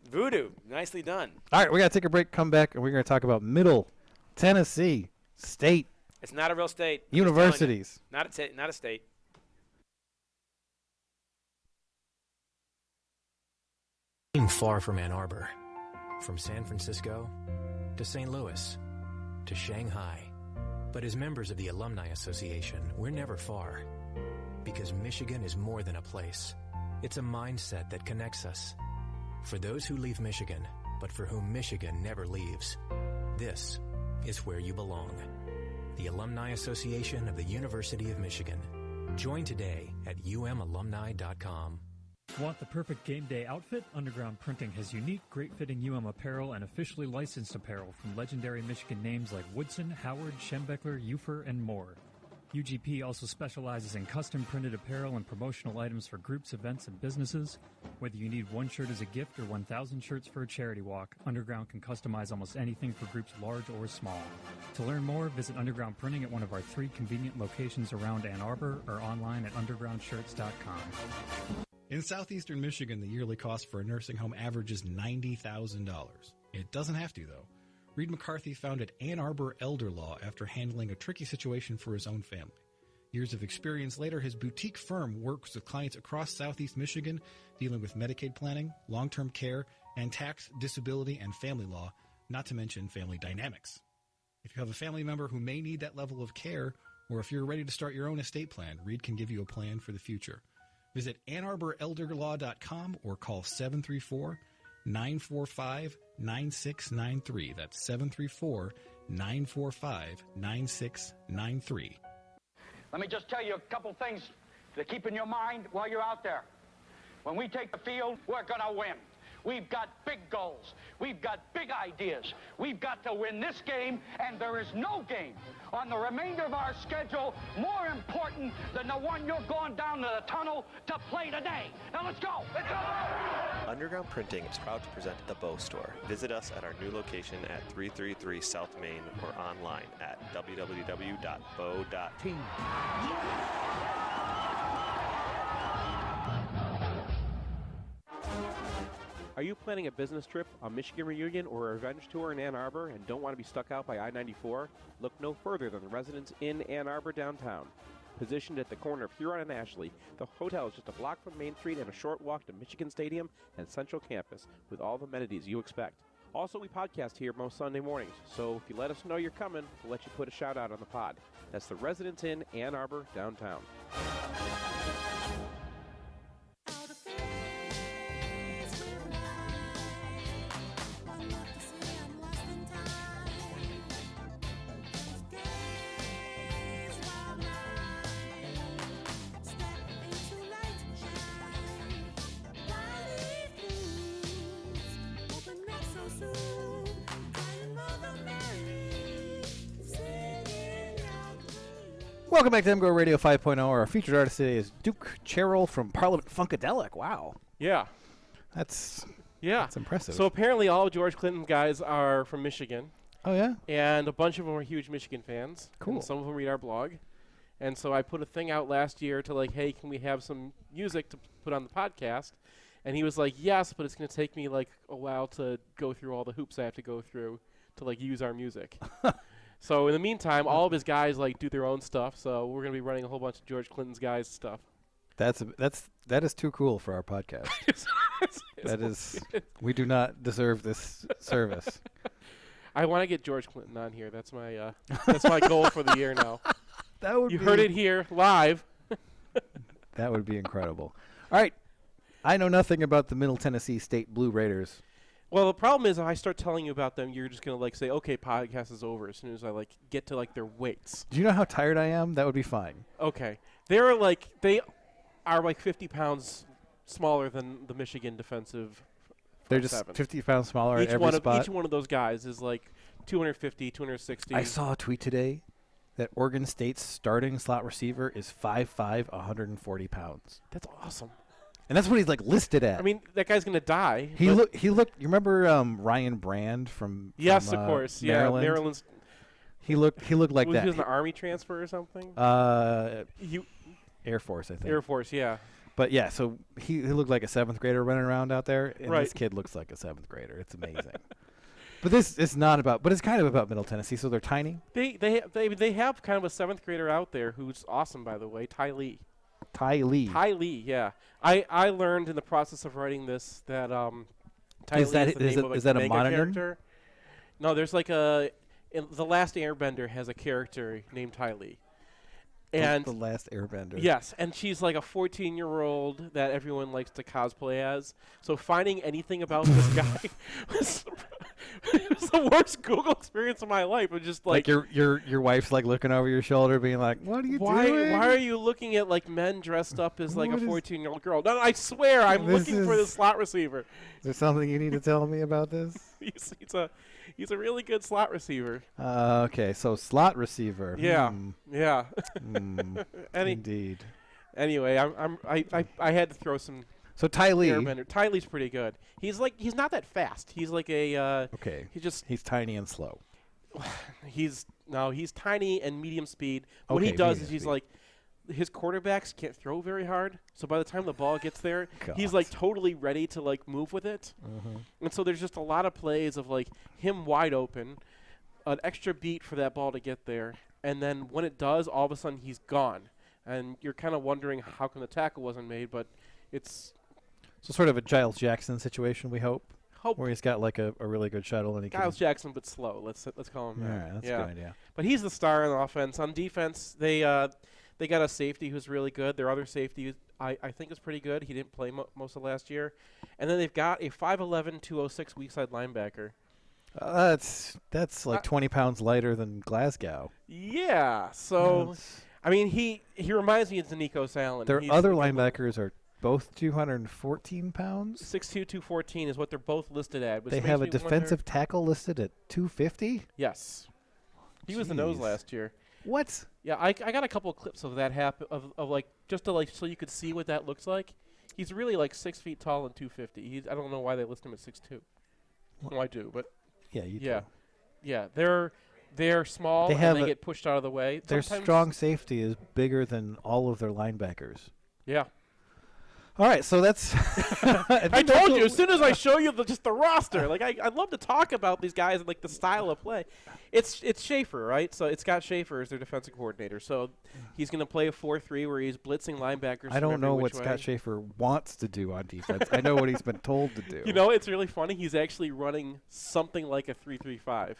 voodoo. Nicely done. All right, we got to take a break, come back, and we're going to talk about Middle Tennessee State. It's not a real state. Universities. Not a state. Far from Ann Arbor, From San Francisco to St. Louis to Shanghai. But as members of the Alumni Association, we're never far. Because Michigan is more than a place. It's a mindset that connects us. For those who leave Michigan, but for whom Michigan never leaves, this is where you belong. The Alumni Association of the University of Michigan. Join today at umalumni.com. Want the perfect game day outfit? Underground Printing has unique, great-fitting apparel and officially licensed apparel from legendary Michigan names like Woodson, Howard, Schembeckler, Ufer, and more. UGP also specializes in custom printed apparel and promotional items for groups, events, and businesses. Whether you need one shirt as a gift or 1,000 shirts for a charity walk, Underground can customize almost anything for groups large or small. To learn more, visit Underground Printing at one of our 3 convenient locations around Ann Arbor or online at undergroundshirts.com. In southeastern Michigan, the yearly cost for a nursing home averages $90,000. It doesn't have to, though. Reed McCarthy founded Ann Arbor Elder Law after handling a tricky situation for his own family. Years of experience later, his boutique firm works with clients across southeast Michigan, dealing with Medicaid planning, long-term care, and tax, disability, and family law, not to mention family dynamics. If you have a family member who may need that level of care, or if you're ready to start your own estate plan, Reed can give you a plan for the future. Visit AnnArborElderLaw.com or call 734-945-9693. That's 734-945-9693. Let me just tell you a couple things to keep in your mind while you're out there. When we take the field, we're going to win. We've got big goals. We've got big ideas. We've got to win this game, and there is no game on the remainder of our schedule more important than the one you're going down to the tunnel to play today. Now let's go. Let's go. Underground Printing is proud to present the Bow Store. Visit us at our new location at 333 South Main or online at www.bow.team. Are you planning a business trip, a Michigan reunion, or a revenge tour in Ann Arbor and don't want to be stuck out by I-94? Look no further than the Residence Inn Ann Arbor downtown. Positioned at the corner of Huron and Ashley, the hotel is just a block from Main Street and a short walk to Michigan Stadium and Central Campus with all the amenities you expect. Also, we podcast here most Sunday mornings, so if you let us know you're coming, we'll let you put a shout out on the pod. That's the Residence Inn Ann Arbor downtown. Welcome back to MGoRadio 5.0. Our featured artist today is Duke Charrell from Parliament Funkadelic. Wow. Yeah. That's impressive. So apparently all of George Clinton's guys are from Michigan. Oh, yeah? And a bunch of them are huge Michigan fans. Cool. And some of them read our blog. And so I put a thing out last year to like, hey, can we have some music to put on the podcast? And he was like, yes, but it's going to take me like a while to go through all the hoops I have to go through to like use our music. So in the meantime, all of his guys like do their own stuff. So we're going to be running a whole bunch of George Clinton's guys stuff. That is too cool for our podcast. We do not deserve this service. I want to get George Clinton on here. That's my goal for the year now. You heard it here live. That would be incredible. All right. I know nothing about the Middle Tennessee State Blue Raiders. Well, the problem is if I start telling you about them, you're just going to like say, okay, podcast is over as soon as I like get to like their weights. Do you know how tired I am? That would be fine. Okay. They are like 50 pounds smaller than the Michigan defensive. They're just 50 pounds smaller at every spot. Each one of those guys is like 250, 260. I saw a tweet today that Oregon State's starting slot receiver is 5'5", 140 pounds. That's awesome. And that's what he's like listed at. I mean, that guy's gonna die. He looked. You remember Ryan Brand from yes, of course. Maryland? Yeah, Maryland's. He looked like that. He was an Army transfer or something. Air Force, I think. Air Force, yeah. But yeah, so he looked like a 7th grader running around out there, and right. This kid looks like a 7th grader. It's amazing. But this is not about. But it's kind of about Middle Tennessee. So they're tiny. They have kind of a 7th grader out there who's awesome, by the way, Ty Lee. Ty Lee, yeah. I learned in the process of writing this that Ty Lee Is that the name of is that a manga mononym? character. No, there's like The Last Airbender has a character named Ty Lee. And the Last Airbender. Yes, and she's like a 14-year-old that everyone likes to cosplay as. So finding anything about this guy was the worst Google experience of my life. It was just like your wife's like looking over your shoulder, being like, "What are you doing? Why are you looking at like men dressed up as like a 14-year-old girl?" No, I swear, I'm looking for the slot receiver. Is there something you need to tell me about this? He's a really good slot receiver. Okay, so slot receiver. Yeah, yeah. Indeed. Anyway, I had to throw some. So Ty Lee. Airbender. Ty Lee's pretty good. He's not that fast. He's like a. Okay. He's tiny and slow. He's tiny and medium speed. What he does is he's like. His quarterbacks can't throw very hard, so by the time the ball gets there, he's like totally ready to like move with it. And so there's just a lot of plays of like him wide open, an extra beat for that ball to get there, and then when it does, all of a sudden he's gone, and you're kind of wondering how come the tackle wasn't made, but it's so sort of a Giles Jackson situation. We hope where he's got like a really good shuttle and he Giles Jackson, but slow. Let's call him that. All right, that's a good idea. But he's the star on offense. On defense, they got a safety who's really good. Their other safety, I think, is pretty good. He didn't play most of last year. And then they've got a 5'11", 206 weak side linebacker. That's like 20 pounds lighter than Glasgow. Yeah. So, I mean, he reminds me of Nico Allen. Their other linebackers are both 214 pounds? 6'2", 214 is what they're both listed at. They have a defensive tackle listed at 250? Yes. He was the nose last year. What? Yeah, I got a couple of clips of that happen of like just to like so you could see what that looks like. He's really like 6 feet tall and 250. I don't know why they list him at 6'2". Well, I do, but yeah, you do. Yeah, they're small and they get pushed out of the way. Their strong safety is bigger than all of their linebackers. Yeah. All right, so that's. I told you as soon as I show you just the roster. Like I love to talk about these guys and like the style of play. It's Schaefer, right? So it's Scott Schaefer as their defensive coordinator. So he's going to play a 4-3 where he's blitzing linebackers. I don't know what Scott Schaefer wants to do on defense. I know what he's been told to do. You know, it's really funny. He's actually running something like a 3-3-5.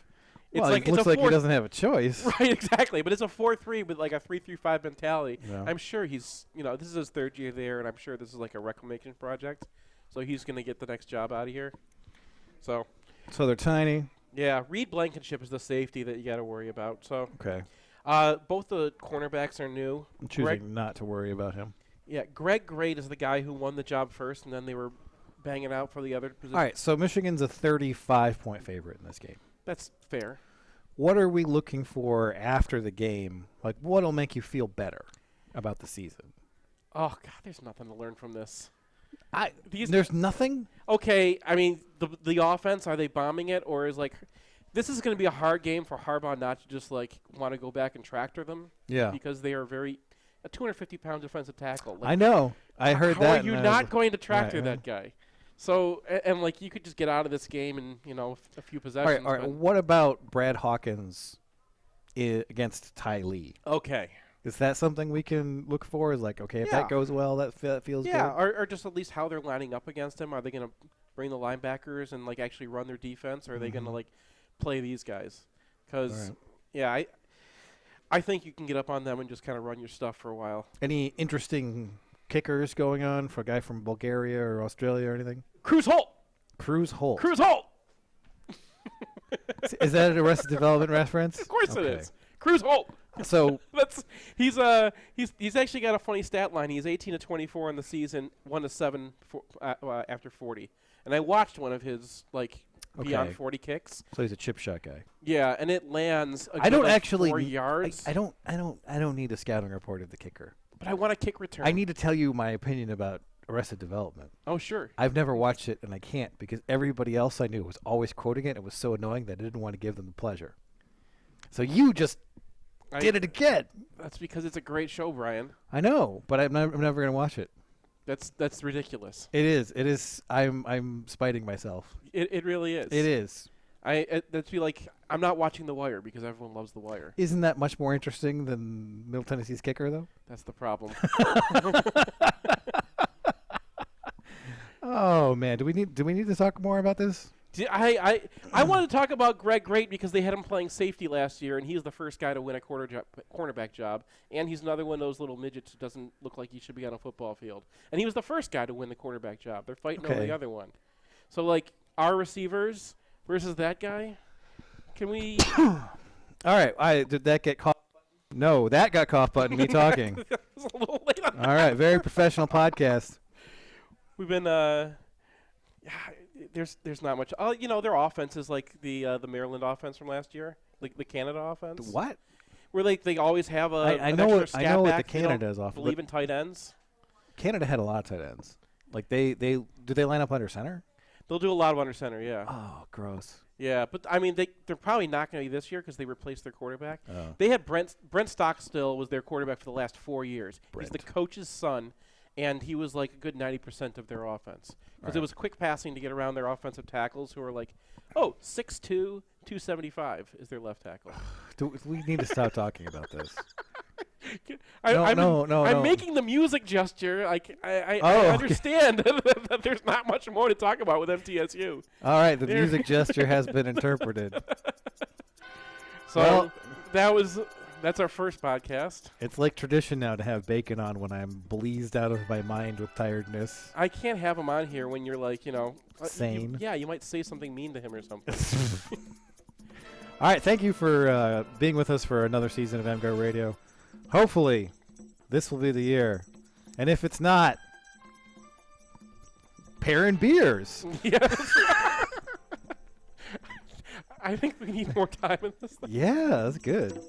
Well, it looks like he doesn't have a choice. Right, exactly. But it's a 4-3 with like a 3-3-5 mentality. Yeah. I'm sure he's, this is his third year there, and I'm sure this is like a reclamation project. So he's going to get the next job out of here. So they're tiny. Yeah, Reed Blankenship is the safety that you got to worry about. So okay. Both the cornerbacks are new. I'm choosing not to worry about him. Yeah, Greg Great is the guy who won the job first, and then they were banging out for the other position. All right, so Michigan's a 35-point favorite in this game. That's fair. What are we looking for after the game? Like, what'll make you feel better about the season? Oh, God, there's nothing to learn from this. There's nothing? Okay, I mean, the offense, are they bombing it? Or is, like, this is going to be a hard game for Harbaugh not to just, like, want to go back and tractor them. Yeah. Because they are a 250-pound defensive tackle. Like, I know. I heard that. How are you not going to tractor that guy? So, and like, you could just get out of this game in, a few possessions. All right. What about Brad Hawkins against Ty Lee? Okay. Is that something we can look for? Is like, okay, if that goes well, that feels good? Yeah, or just at least how they're lining up against him. Are they going to bring the linebackers and, like, actually run their defense? Or are they going to, like, play these guys? Because, I think you can get up on them and just kind of run your stuff for a while. Any interesting kickers going on for a guy from Bulgaria or Australia or anything? Cruz Holt. Cruz Holt. Is that an Arrested Development reference? Of course it is. Cruz Holt. So he's actually got a funny stat line. He's 18-24 in the season, 1-7 after 40. And I watched one of his beyond 40 kicks. So he's a chip shot guy. Yeah, and it lands. I don't actually 4 yards. I don't need a scouting report of the kicker. But I want a kick return. I need to tell you my opinion about Arrested Development. Oh, sure. I've never watched it, and I can't because everybody else I knew was always quoting it. It was so annoying that I didn't want to give them the pleasure. So you just did it again. That's because it's a great show, Brian. I know, but I'm never going to watch it. That's ridiculous. It is. I'm spiting myself. It really is. It is. That's like I'm not watching The Wire because everyone loves The Wire. Isn't that much more interesting than Middle Tennessee's kicker, though? That's the problem. Oh man, do we need to talk more about this? I wanted to talk about Greg Great because they had him playing safety last year, and he's the first guy to win a cornerback job, and he's another one of those little midgets who doesn't look like he should be on a football field. And he was the first guy to win the cornerback job. They're fighting over the other one. So, like, our receivers versus that guy, can we... All right, did that get caught? No, that got cough button, me talking. It was a little late on that. All right, very professional podcast. We've been... There's not much. Their offense is like the Maryland offense from last year, like the Canada offense. What? Where they always have a. I know what the Canada is off. Believe in tight ends. Canada had a lot of tight ends. Like do they line up under center? They'll do a lot of under center. Yeah. Oh, gross. Yeah, but I mean they're probably not going to be this year because they replaced their quarterback. Oh. They had Brent Stockstill was their quarterback for the last 4 years. Brent. He's the coach's son. And he was like a good 90% of their offense. Because it was quick passing to get around their offensive tackles who are like, 6'2", 275 is their left tackle. We need to stop talking about this. I'm no. making the music gesture. I understand that there's not much more to talk about with MTSU. All right, the music gesture has been interpreted. So that's our first podcast. It's like tradition now to have Bacon on when I'm bleezed out of my mind with tiredness. I can't have him on here when you're like, sane. You might say something mean to him or something. All right, thank you for being with us for another season of MGoRadio. Hopefully, this will be the year. And if it's not, pairing beers. Yes. I think we need more time in this thing. Yeah, that's good.